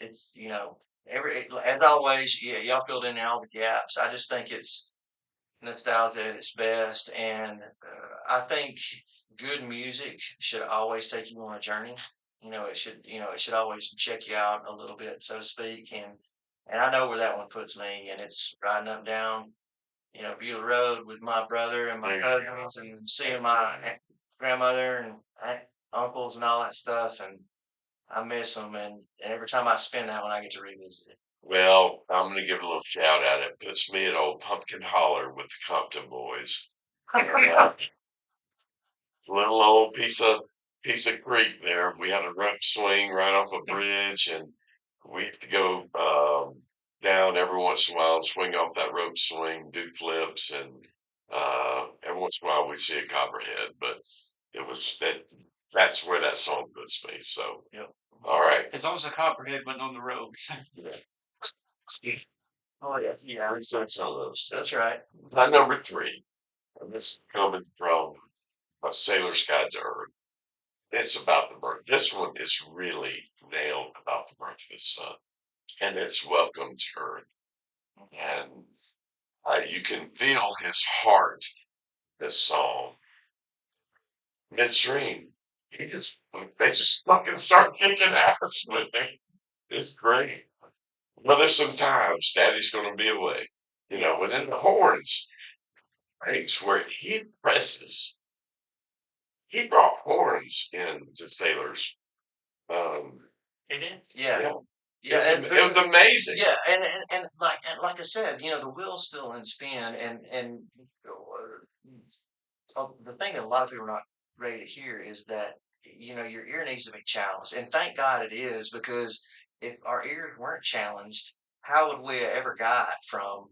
it's as always, yeah, y'all filled in all the gaps. I just think it's nostalgia at its best, and I think good music should always take you on a journey. It should always check you out a little bit, so to speak. And I know where that one puts me, and it's riding up down, Beulah Road with my brother and my cousins, and seeing my grandmother and uncles and all that stuff, and I miss them. And every time I spin that one, I get to revisit it. Well, I'm going to give a little shout out. It puts me at old Pumpkin Holler with the Compton Boys. Little old piece of creek there. We had a rope swing right off a bridge, and we used to go down every once in a while and swing off that rope swing, do flips, and every once in a while we'd see a copperhead. But it was that's where that song puts me. So, Yep. all right. As long as the copperhead went on the road. Oh yes, yeah, We said some of those. that's right. My number 3, and this is coming from A Sailor's Guide to Earth. It's about the birth. This one is really nailed about the birth of his son, and it's Welcome to Earth. And you can feel his heart. This song, midstream, they just fucking start kicking ass with me. It's great. Well, there's some times Daddy's going to be away, within the horns, things where he presses. He brought horns into Sailors. He did. Yeah, Yeah. yeah. It was amazing. Yeah, and like I said, the wheel's still in spin, and the thing that a lot of people are not ready to hear is that your ear needs to be challenged, and thank God it is, because if our ears weren't challenged, how would we have ever got from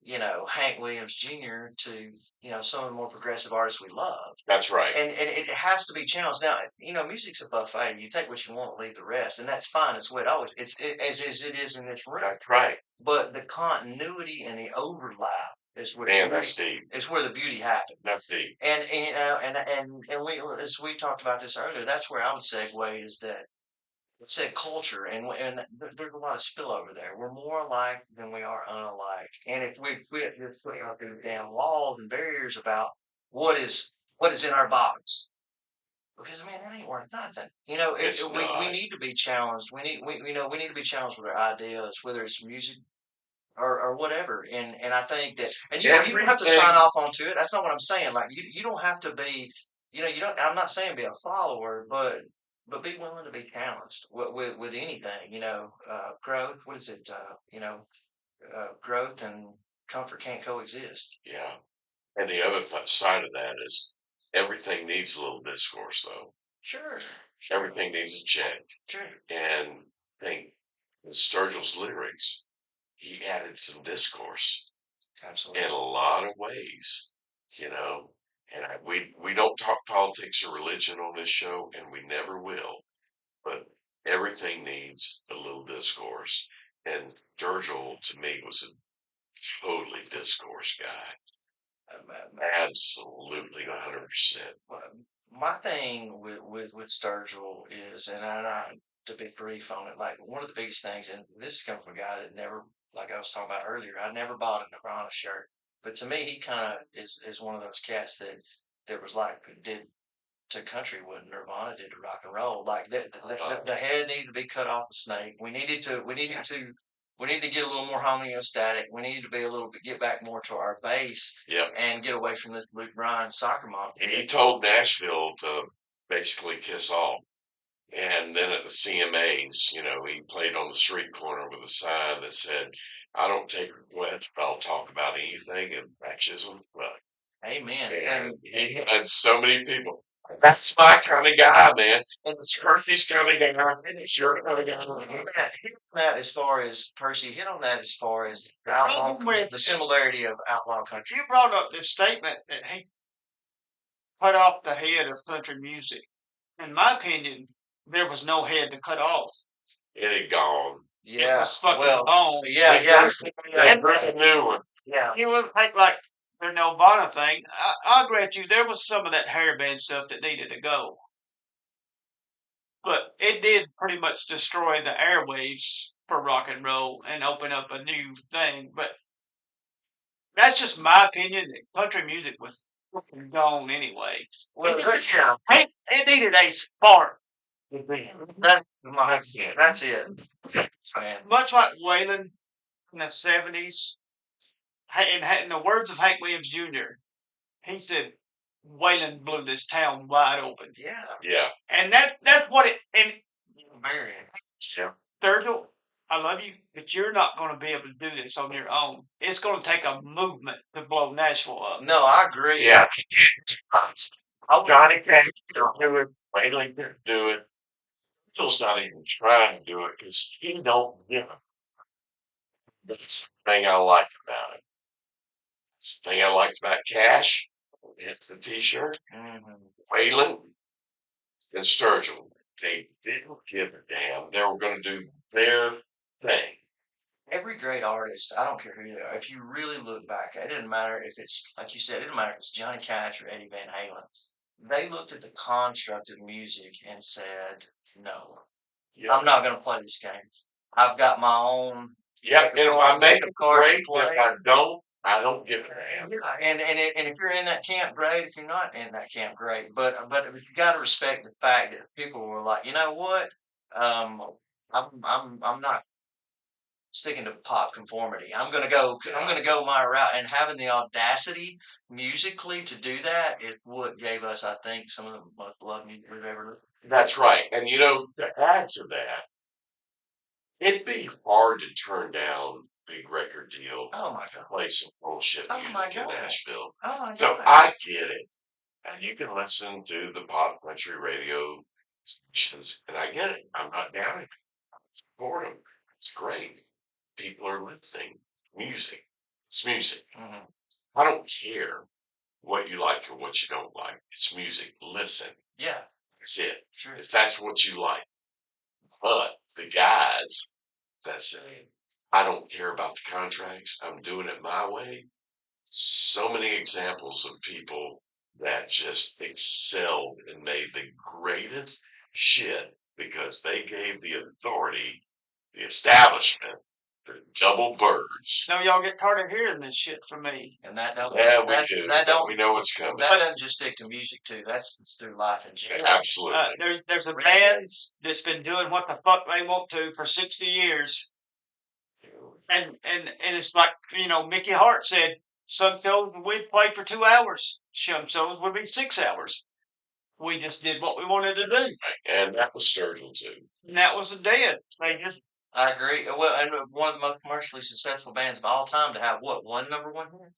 Hank Williams Jr. to, some of the more progressive artists we love. That's right. And it has to be challenged. Now, music's a buffet. You take what you want, leave the rest, and that's fine. It's what always as it is in this room. That's right. But the continuity and the overlap is where Man, that's deep. is where the beauty happens. That's deep. And we, as we talked about this earlier, that's where I would segue is that it said culture, there's a lot of spillover there. We're more alike than we are unalike. And if we have to put out these damn walls and barriers about what is in our box, because man, that ain't worth nothing. It's we not. need to be challenged. We need to be challenged with our ideas, whether it's music or whatever. And I think that, and you don't have to sign off onto it. That's not what I'm saying. Like you don't have to be, you don't. I'm not saying be a follower, but be willing to be challenged with anything. Growth. What is it? Growth and comfort can't coexist. Yeah. And the other side of that is everything needs a little discourse, though. Sure. Everything needs a check. Sure. And I think in Sturgill's lyrics, he added some discourse Absolutely. in a lot of ways, And we don't talk politics or religion on this show, and we never will. But everything needs a little discourse. And Sturgill, to me, was a totally discourse guy. Absolutely 100%. My thing with Sturgill is, and to be brief on it, like one of the biggest things, and this is coming from a guy that never, like I was talking about earlier, I never bought a Nirvana shirt, but to me, he kind of is one of those cats that was like did to country what Nirvana did to rock and roll. Like the head needed to be cut off the snake. We needed to get a little more homeostatic. We needed to be get back more to our base. Yep. And get away from this Luke Bryan soccer mom. He told Nashville to basically kiss off. And then at the CMAs, he played on the street corner with a sign that said, "I don't take requests, but I'll talk about anything in fascism." Well, amen. And he had so many people. That's my kind of guy, man. And it's Percy's kind of guy. And it's your kind of guy. Hit on that as far as Percy. Hit on that as far as the similarity of outlaw country. You brought up this statement that he cut off the head of country music. In my opinion, there was no head to cut off. It had gone. Yeah. It was fucking bone. Yeah. That's a new one. Yeah. You wouldn't think like the Nirvana thing. I'll grant you there was some of that hairband stuff that needed to go. But it did pretty much destroy the airwaves for rock and roll and open up a new thing. But that's just my opinion. That country music was fucking gone anyway. Well, it needed a spark. That's it. Man. Much like Waylon in the 70s, in the words of Hank Williams Jr., he said, Waylon blew this town wide open. Yeah. Yeah. And that's what it, and very. Yeah. Sturgill, I love you, but you're not going to be able to do this on your own. It's going to take a movement to blow Nashville up. No, I agree. Yeah. Johnny Cash don't do it. Waylon didn't do it. Phil's not even trying to do it because he don't give a. That's the thing I like about it. It's the thing I liked about Cash. It's the T-shirt. Waylon and Sturgill. They didn't give a damn. They were going to do their thing. Every great artist, I don't care who they are, if you really look back, it doesn't matter if it's, like you said, it doesn't matter if it's Johnny Cash or Eddie Van Halen. They looked at the construct of music and said, no, I'm not going to play this game. I've got my own. Yeah, and if I make a great, if I don't give a damn. And if you're in that camp, great. If you're not in that camp, great. But you got to respect the fact that people were like, you know what, I'm not sticking to pop conformity. I'm gonna go my route, and having the audacity musically to do that is what gave us, I think, some of the most beloved music we've ever listened to. That's right. And to add to that, it'd be hard to turn down a big record deal. Oh my God. Play some bullshit music in Nashville. Oh my God. So I get it. And you can listen to the pop country radio stations, and I get it. I'm not down it. I support them. It's great. People are listening music. It's music. Mhm. I don't care what you like or what you don't like. It's music. Listen. Yeah, That's it. sure. That's what you like. But the guys that say, I don't care about the contracts, I'm doing it my way. So many examples of people that just excelled and made the greatest shit because they gave the authority, the establishment, the double birds. No, y'all get tired of hearing this shit from me. And that don't Yeah, we that do. that But don't we know it's coming. that doesn't just stick to music too. That's through life in general. Absolutely. There's a Really? band that's been doing what the fuck they want to for 60 years. And it's like, Mickey Hart said, some shows we'd play for 2 hours. Some shows would be 6 hours. We just did what we wanted to do. And that was Sturgill too. And that was the dead. They just, I agree. Well, and one of the most commercially successful bands of all time to have one number one hit?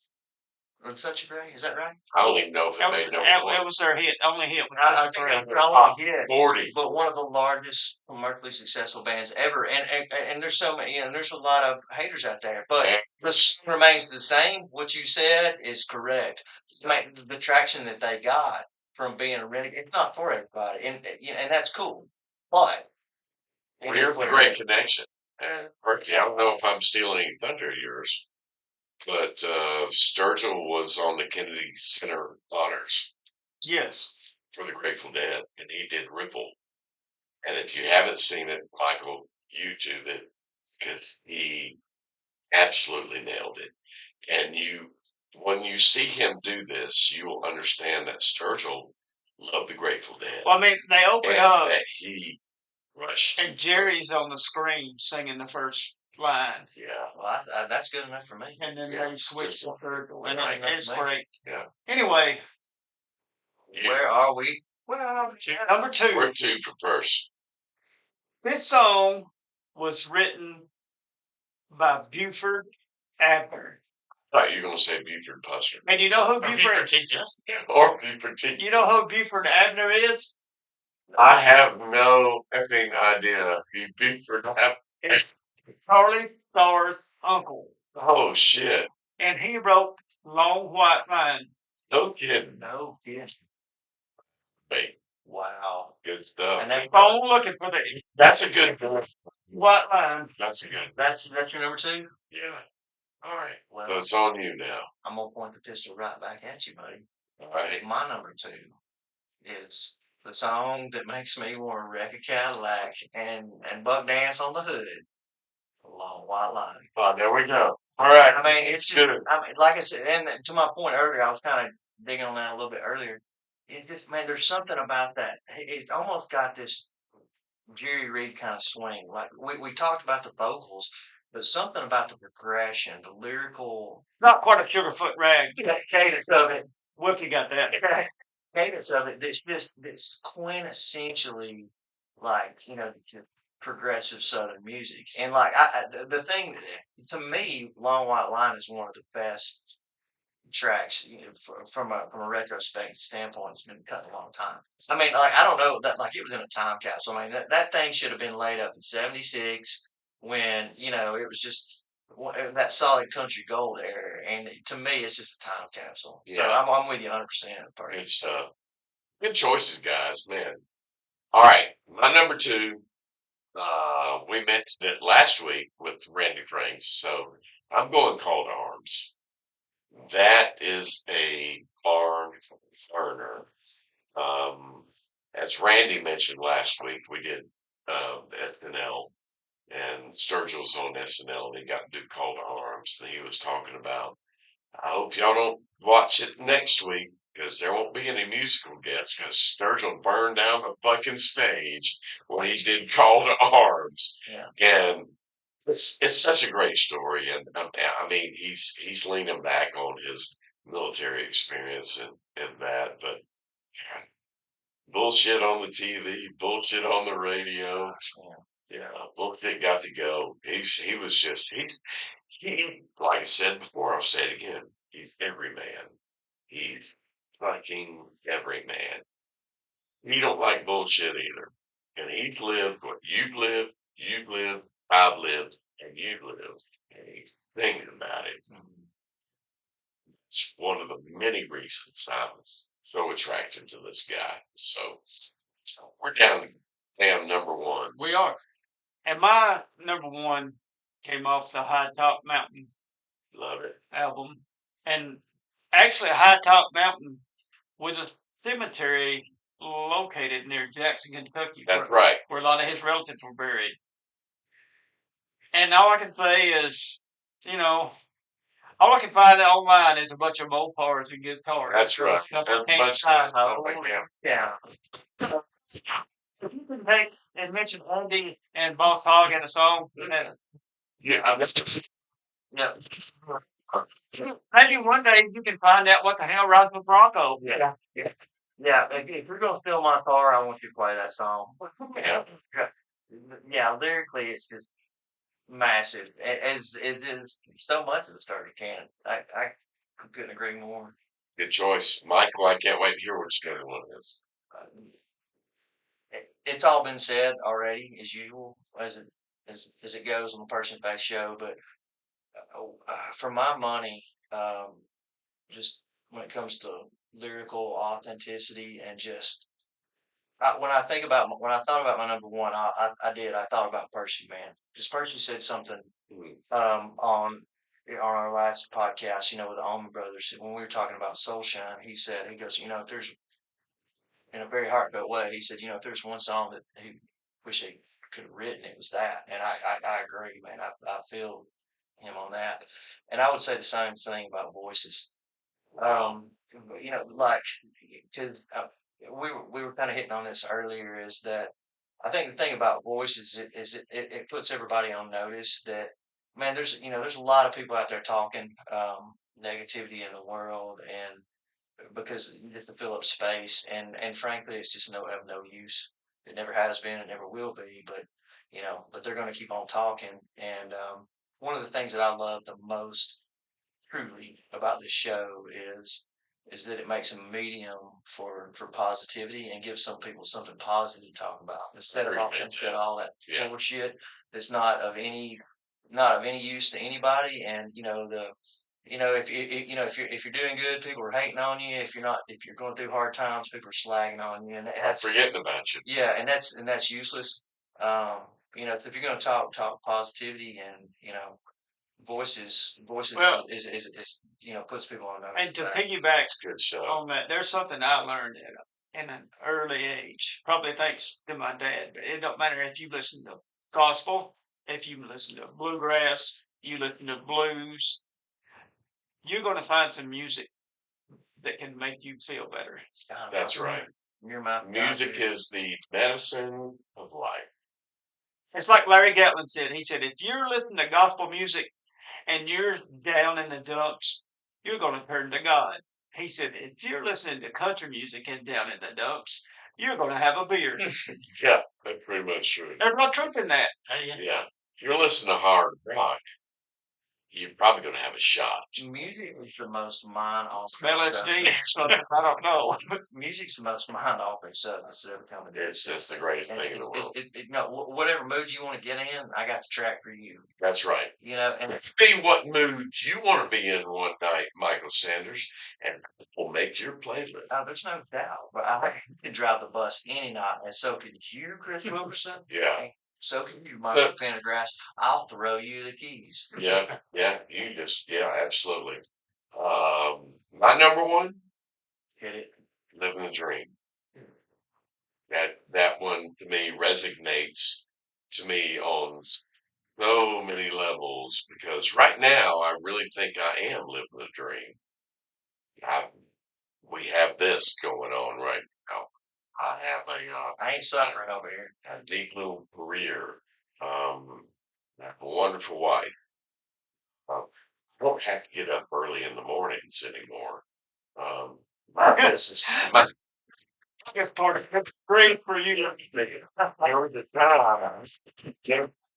Or Such a Great? Is that right? I don't even know if it that was, made number that, one. that was their hit, only hit. I think agree. it was Not top only hit, 40. but one of the largest commercially successful bands ever. And there's so many, there's a lot of haters out there, but And the song remains the same. What you said is correct. The traction that they got from being a renegade, it's not for everybody, and that's cool. But it here's is the what it great is. connection. And Bertie, I don't know if I'm stealing any thunder of yours, but Sturgill was on the Kennedy Center Honors Yes. for the Grateful Dead, and he did Ripple. And if you haven't seen it, Michael, YouTube it because he absolutely nailed it. And when you see him do this, you will understand that Sturgill loved the Grateful Dead Well, I mean, they open and up, that he rushed. and Jerry's on the screen singing the first line. Yeah. Well, that's good enough for me. And then Yeah. they switch to Sturgill. And Right. it's great. Yeah. Anyway, Where are we? Well, number two. We're two for purse. This song was written by Buford Abner. I thought you were going to say Buford Pusser. And you know who Or Buford? T. Justin. Or Buford T. You know who Buford Abner is? I have no effing idea. Buford. It's Charlie Starr's uncle. Oh, shit. And he wrote Long White Line. No kidding. no kidding. Wait, Wow. good stuff. And that, Phone looking for the That's a good voice. White Line. That's a good. that's your number two? Yeah. All right. Well, So it's on you now. I'm gonna point the pistol right back at you, buddy. All right. My number two is the song that makes me want to wreck a Cadillac and buck dance on the hood. Long White Line. Oh, there we go. All right. I mean, it's just, good. I mean, like I said, and to my point earlier, I was kind of digging on that a little bit earlier. It just, man, there's something about that. It's almost got this Jerry Reed kind of swing. Like we talked about the vocals, but something about the progression, the lyrical Not quite a Sugarfoot Rag. cadence of it. Wookie got that. Cadence of it. This quintessentially like just progressive Southern music, and like the thing to me, Long White Line is one of the best tracks, from a retrospective standpoint. It's been cut a long time. I mean, like I don't know that like it was in a time capsule. I mean that thing should have been laid up in '76 when it was just that solid country gold era. And to me, it's just a time capsule. So Yeah. I'm with you 100%. Good stuff. Good choices, guys. Man. All right. My number two. We mentioned it last week with Randy Franks, so I'm going Call to Arms. That is a barn burner. As Randy mentioned last week, we did SNL, and Sturgill's on SNL, and he got to do Call to Arms, and he was talking about, I hope y'all don't watch it next week, because there won't be any musical guests, because Sturgill burned down the fucking stage when he did Call to Arms. Yeah. And it's such a great story, and I mean he's leaning back on his military experience and that, but bullshit on the TV, bullshit on the radio, bullshit got to go. He was just he like I said before, I'll say it again. He's every man. He's fucking every man. He don't like bullshit either, and he's lived what you've lived, I've lived, and you've lived, and he's thinking about it. It's one of the many reasons I'm so attracted to this guy. So we're down to damn number ones. We are. And my number one came off the High Top Mountain Love it. album. And actually, High Top Mountain was a cemetery located near Jackson, Kentucky, That's right. where a lot of his relatives were buried. And all I can say is, all I can find online is a bunch of Mopars and guitars. That's right. Stuff There's I a can't bunch of find. stuff like that. Yeah. If you can take and mention Andy and Boss Hogg in a song, Yeah. Yep. maybe one day you can find out what the hell rides with Bronco. Yeah. Yeah. If you're gonna steal my car, I want you to play that song. Yeah. Yeah. Lyrically, it's just massive. It is so much of the Sturgill canon. I couldn't agree more. Good choice. Michael, I can't wait to hear what your favorite one is. It's all been said already, as usual, as it goes on the Person Face show. But for my money, just when it comes to lyrical authenticity and just when I thought about my number one, I thought about Percy, man, because Percy said something on our last podcast, with the Allman Brothers, when we were talking about Soulshine. He goes, if there's, in a very heartfelt way, he said, if there's one song that he wish he could have written, it was that. And I agree, man. I feel him on that. And I would say the same thing about Voices. Like, because we were kind of hitting on this earlier, is that I think the thing about Voices is it puts everybody on notice that, man, there's a lot of people out there talking negativity in the world, and because just to fill up space, and frankly, it's just of no use. It never has been, it never will be. But they're going to keep on talking. And one of the things that I love the most, truly, about this show is that it makes a medium for positivity and gives some people something positive to talk about instead of all that bullshit that's not of any use to anybody. And if you're doing good, people are hating on you. If you're going through hard times, people are slagging on you, and I'm that's forgetting about you. yeah, and that's useless. If you're going to talk positivity, and voices Well, is puts people on and to notice. piggyback Good show. on that, there's something I learned in an early age, probably thanks to my dad. But it don't matter if you listen to gospel, if you listen to bluegrass, you listen to blues, you're going to find some music that can make you feel better. That's right. You're my Music is the medicine of life. It's like Larry Gatlin said. He said, if you're listening to gospel music and you're down in the dumps, you're going to turn to God. He said, if you're listening to country music and down in the dumps, you're going to have a beer. Yeah, that's pretty much true. There's no truth in that. Yeah. If you're listening to hard rock, you're probably going to have a shot. Music is the most mind-altering. Smell LSD or something. I don't know. Music's the most mind-altering substance that's ever come into It's just the greatest thing in the world. Whatever mood you want to get in, I got the track for you. That's right. And Be what mood you want to be in one night, Michael Sanders, and we'll make your playlist. there's no doubt. But I can drive the bus any night, and so could you, Chris Wilkerson. Yeah. So can you, Michael Pendergrass. I'll throw you the keys. Yeah, absolutely. My number one, Hit it. Living the Dream. That one to me resonates to me on so many levels, because right now I really think I am living a dream. We have this going on right now. I have I ain't suffering over here. a neat little career. A wonderful wife. I don't have to get up early in the mornings anymore. This is my It's part of it's great for you.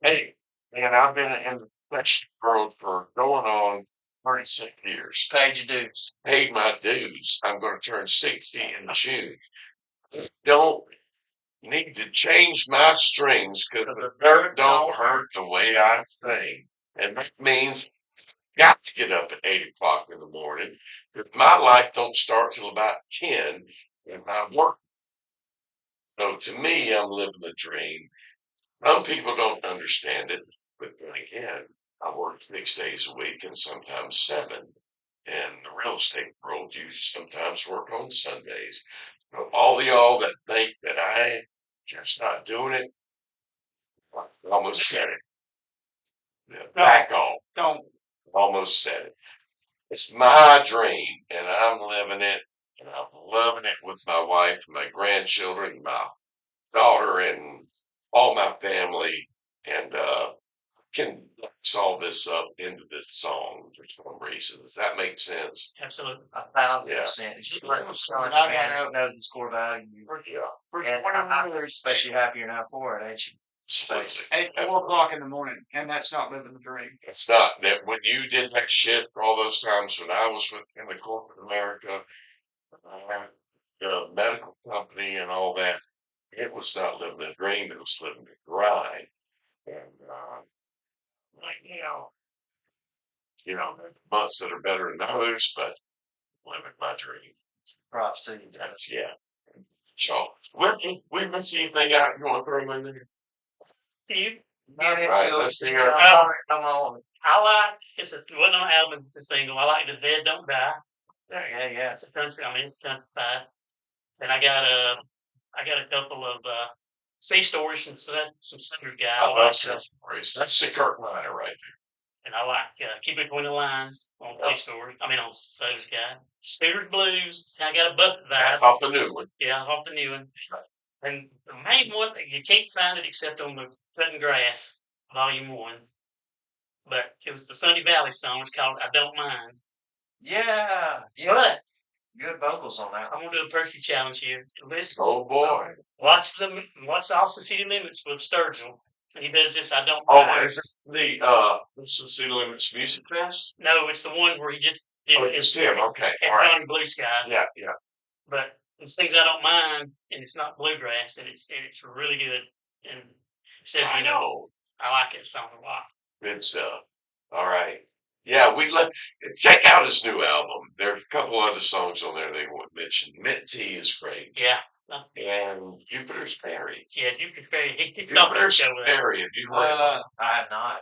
Hey, man, I've been in the flesh world for going on 36 years. Paid your dues. Paid my dues. I'm going to turn 60 in June. Don't need to change my strings because the dirt don't hurt the way I sing. And that means got to get up at 8 o'clock in the morning because my life don't start till about 10 and I work. So to me, I'm living the dream. Some people don't understand it, but then again, I work 6 days a week and sometimes 7. In the real estate world, you sometimes work on Sundays. So all of y'all that think that I just not doing it, I almost said it. Yeah, back off. Don't. Almost said it. It's my dream, and I'm living it, and I'm loving it with my wife, and my grandchildren, my daughter, and all my family, and can solve this up into this song for some reason. Does that make sense? Absolutely. 1,000%. It's just like selling a man that knows his core value. Yeah, And I bet you happy you're not for it, ain't you? absolutely. At 4 o'clock in the morning, and that's not living the dream. It's not that when you did that shit all those times when I was in the corporate America, the medical company and all that, it was not living the dream, it was living the grind. And like there's months that are better than others, but living my dream. Props to you. That's So we miss anything out you want to throw in there? You, Get it, Right, Bill. let's see Come our on. I like, it's a, wasn't on the album, it's a single. I like The Dead Don't Die. Yeah. It's a country, I mean, it's country pie. And I got a couple of, sea stories from some singer guy. I love like, some stories. That's the Kurt Miner right and I like, Keep It Between the Lines on Yeah. sea stories. I mean, on Soda's guy. Spirit Blues, I got a Buffett there. vibe. That's off the new one. Yeah, off the new one. And the main one, you can't find it except on the Cutting Grass, Volume 1. But it was the Sunny Valley song. It's called I Don't Mind. Yeah. But Good vocals on that I'm one. going to do a Percy challenge here. Listen, Oh boy. watch Austin City Limits with Sturgill. He does this I Don't Oh, Mind. is it this is City Limits Music Fest? No, it's the one where he just did Oh, it's him. Okay. and All right. Johnny Blue Sky. Yeah. But it's things I don't mind, and it's not bluegrass, and it's really good. And it says, I know. I like it song a lot. Good stuff. All right. Yeah, check out his new album. There's a couple other songs on there they won't mention. Mint Tea is great. Yeah. And Jupiter's Fairy. Yeah, you could very he talked about the Jupiter's show with that. Fairy, if you heard it, I have not.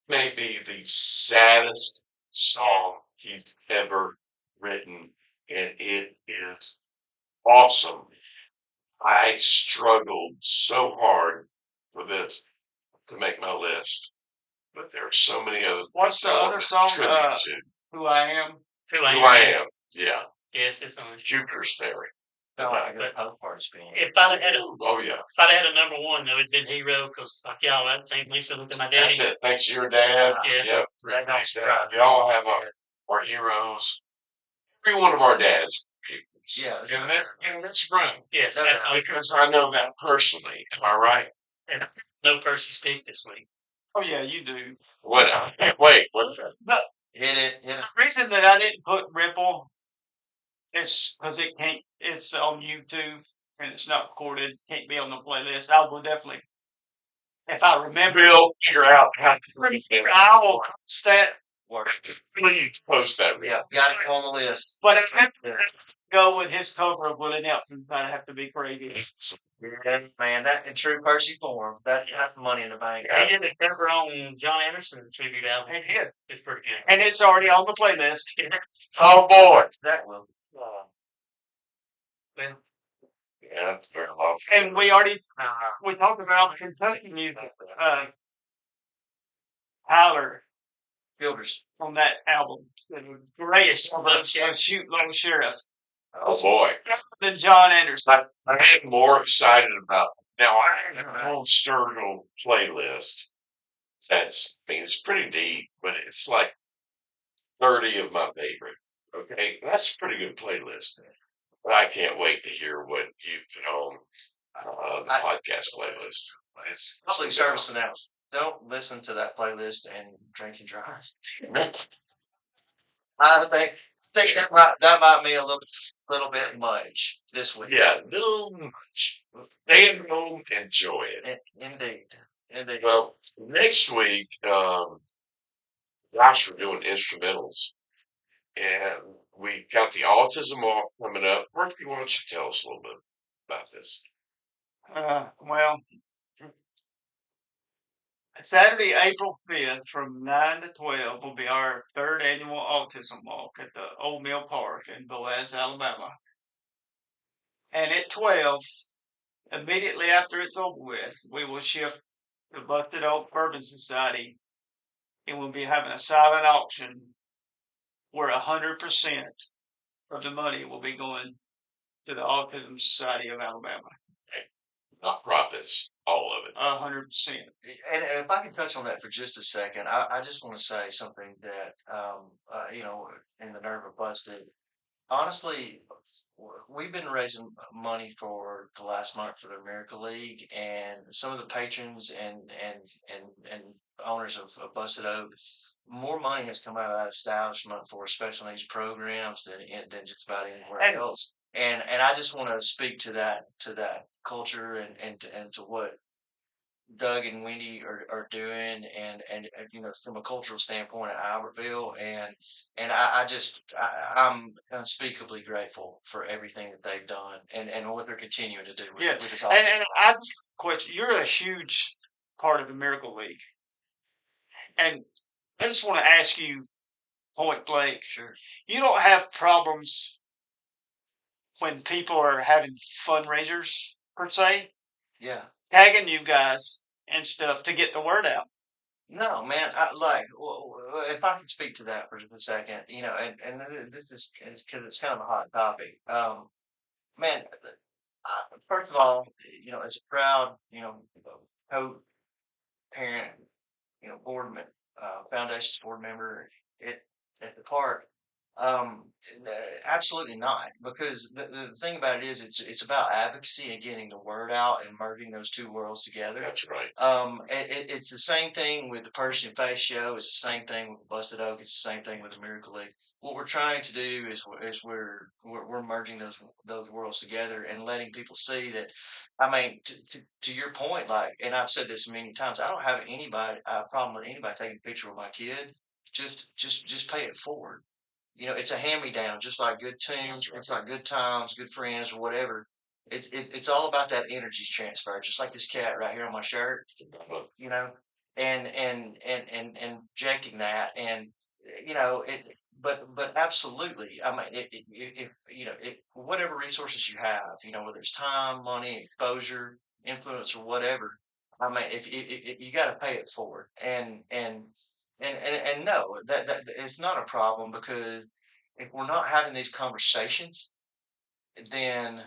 may be the saddest song he's ever written, and it is awesome. I struggled so hard for this to make my list, but there are so many other things. What's the I want other to song, tribute to. Who I Am? Who Who I Am. Yeah, Yes, it's on. Jupiter's Fairy. Sound like a But good post party band. if I'd had a Oh yeah, if I'd had a number one though, it'd been Hero because like y'all, that thing makes me look at my daddy. that's it. Thanks to your dad. Yeah. Yep. That don't Thanks, Dad. surprise We all me. have our heroes. Every one of our dads. Yeah. And that's right. Yes, That's absolutely. Because I know that personally. Am I right? And no Percy's Peak this week. Oh yeah, you do. What? I can't wait. What's that? But Hit it. the reason that I didn't put Ripple is because it's on YouTube and it's not recorded. Can't be on the playlist. I will definitely, if I remember, Bill, figure out how to I will post that. Work. please post that. Yeah. Got it on the list. But I have to go with his cover of Willie Nelson's. I have to be crazy. Yeah, man, that in true Percy form. That's money in the bank. He did the cover on John Anderson tribute album. And it- It's pretty good. and it's already on the playlist. Oh boy. That will. Well, Yeah, that's very long. And we talked about Kentucky music. Tyler Fielders. on that album. It was great. Yes, cover Lone of Sheriff. Shoot Lone Sheriff. Oh boy. Than John Anderson. I'm more excited about now. I have a whole Sturgill playlist. It's pretty deep, but it's like 30 of my favorite. Okay, that's a pretty good playlist. But I can't wait to hear what you put on the podcast playlist. It's Public service announcement. Don't listen to that playlist and drink and drive. I think that might be a little bit much this week. Yeah, no much. Stay at home, enjoy it. Indeed. Well, next week, gosh, we're doing instrumentals. And we got the autism walk coming up. Murphy, why don't you tell us a little bit about this? Well, Saturday, April 5th from 9 to 12 will be our third annual autism walk at the Old Mill Park in Boaz, Alabama. And at 12, immediately after it's over with, we will shift to Busted Oak Bourbon Society and we'll be having a silent auction where 100% of the money will be going to the Autism Society of Alabama. Not profits, all of it. 100%. And if I can touch on that for just a second, I just want to say something that, you know, in the nerve of busted. Honestly, we've been raising money for the last month for the Miracle League, and some of the patrons and owners of Busted Oak, more money has come out of that establishment for special needs programs than just about anywhere And- else. And I just want to speak to that culture and to what Doug and Wendy are doing, and you know, from a cultural standpoint at Albertville, and I'm unspeakably grateful for everything that they've done and what they're continuing to do Yeah, with this. and I just question, you're a huge part of the Miracle League. And I just want to ask you point blank, Sure. you don't have problems when people are having fundraisers, per se, Yeah. tagging you guys and stuff to get the word out. No, man. If I can speak to that for just a second, you know, and this is because it's kind of a hot topic. Man, first of all, you know, as a proud, you know, co-parent, you know, foundation's board member at the park. Um, Absolutely not, because the thing about it is it's about advocacy and getting the word out and merging those two worlds together. That's right. It's the same thing with the Person Face show. It's the same thing with Busted Oak. It's the same thing with the Miracle League. What we're trying to do is we're merging those worlds together and letting people see that. I mean, to your point, like, and I've said this many times, I don't have a problem with anybody taking a picture of my kid. Just pay it forward. You know, it's a hand me down, just like good tunes, it's like good times, good friends, or whatever. It's all about that energy transfer, just like this cat right here on my shirt, you know, and injecting that, and you know it. But absolutely, I mean, if you know, whatever resources you have, you know, whether it's time, money, exposure, influence, or whatever, I mean, if you got to pay it forward, and no, that it's not a problem, because if we're not having these conversations, then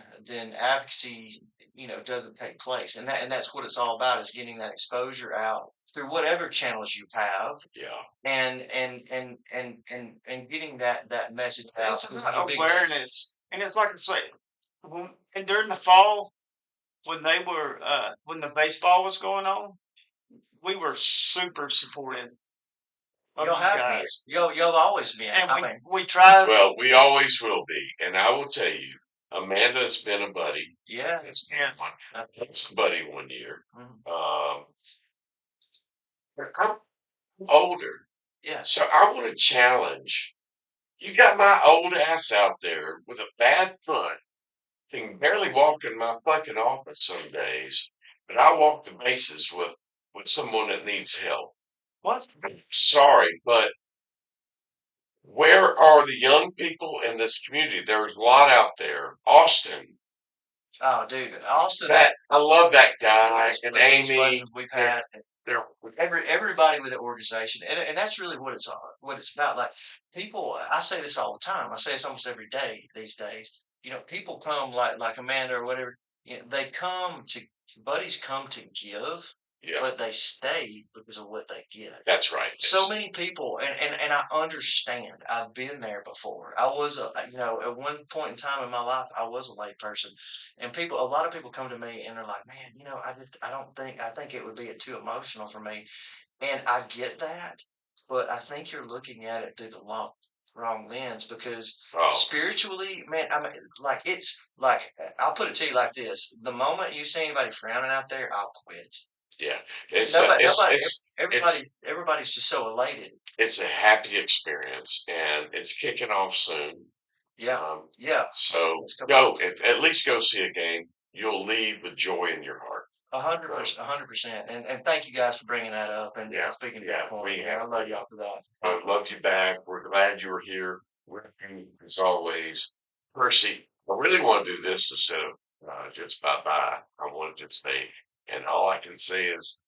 advocacy, you know, doesn't take place, and that's what it's all about, is getting that exposure out through whatever channels you have, Yeah. and getting that message out. It's to about the big- awareness. And it's like I say, and during the fall, when when the baseball was going on, we were super supportive of Y'all you have been. guys. Y'all always been. And I mean, we tried. Well, we always will be. And I will tell you, Amanda's been a buddy. yeah. Yeah. That's a buddy one year. Mhm. I'm older. Yeah. So I want to challenge. You got my old ass out there with a bad foot, can barely walk in my fucking office some days, but I walk the bases with someone that needs help. What? Sorry, but where are the young people in this community? There's a lot out there. Austin, Oh, dude, Austin. that I love that guy, and Those Amy. discussions we've had. They're Everybody with the organization, and that's really what it's about. Like, people, I say this all the time. I say this almost every day these days. You know, people come like Amanda or whatever. You know, buddies come to give, yeah, but they stay because of what they get. that's right. So many people, and I understand. I've been there before. I was you know, at one point in time in my life, I was a lay person, and a lot of people come to me and they're like, man, you know, I think it would be too emotional for me, and I get that, but I think you're looking at it through the wrong lens, because Oh, spiritually, man, I mean, like, it's like, I'll put it to you like this: the moment you see anybody frowning out there, I'll quit. yeah. It's Nobody, it's everybody's just so elated. it's a happy experience, and it's kicking off soon. Yeah, Um, yeah. so It's come go at least go see a game. You'll leave with joy in your heart. 100%, 100%. And thank you guys for bringing that up and Yeah, speaking to yeah, that point. we Yeah, I have love y'all for that. I love you back. We're glad you were here with me as always. Percy, I really want to do this instead of just bye bye. I want to just say, and all I can say is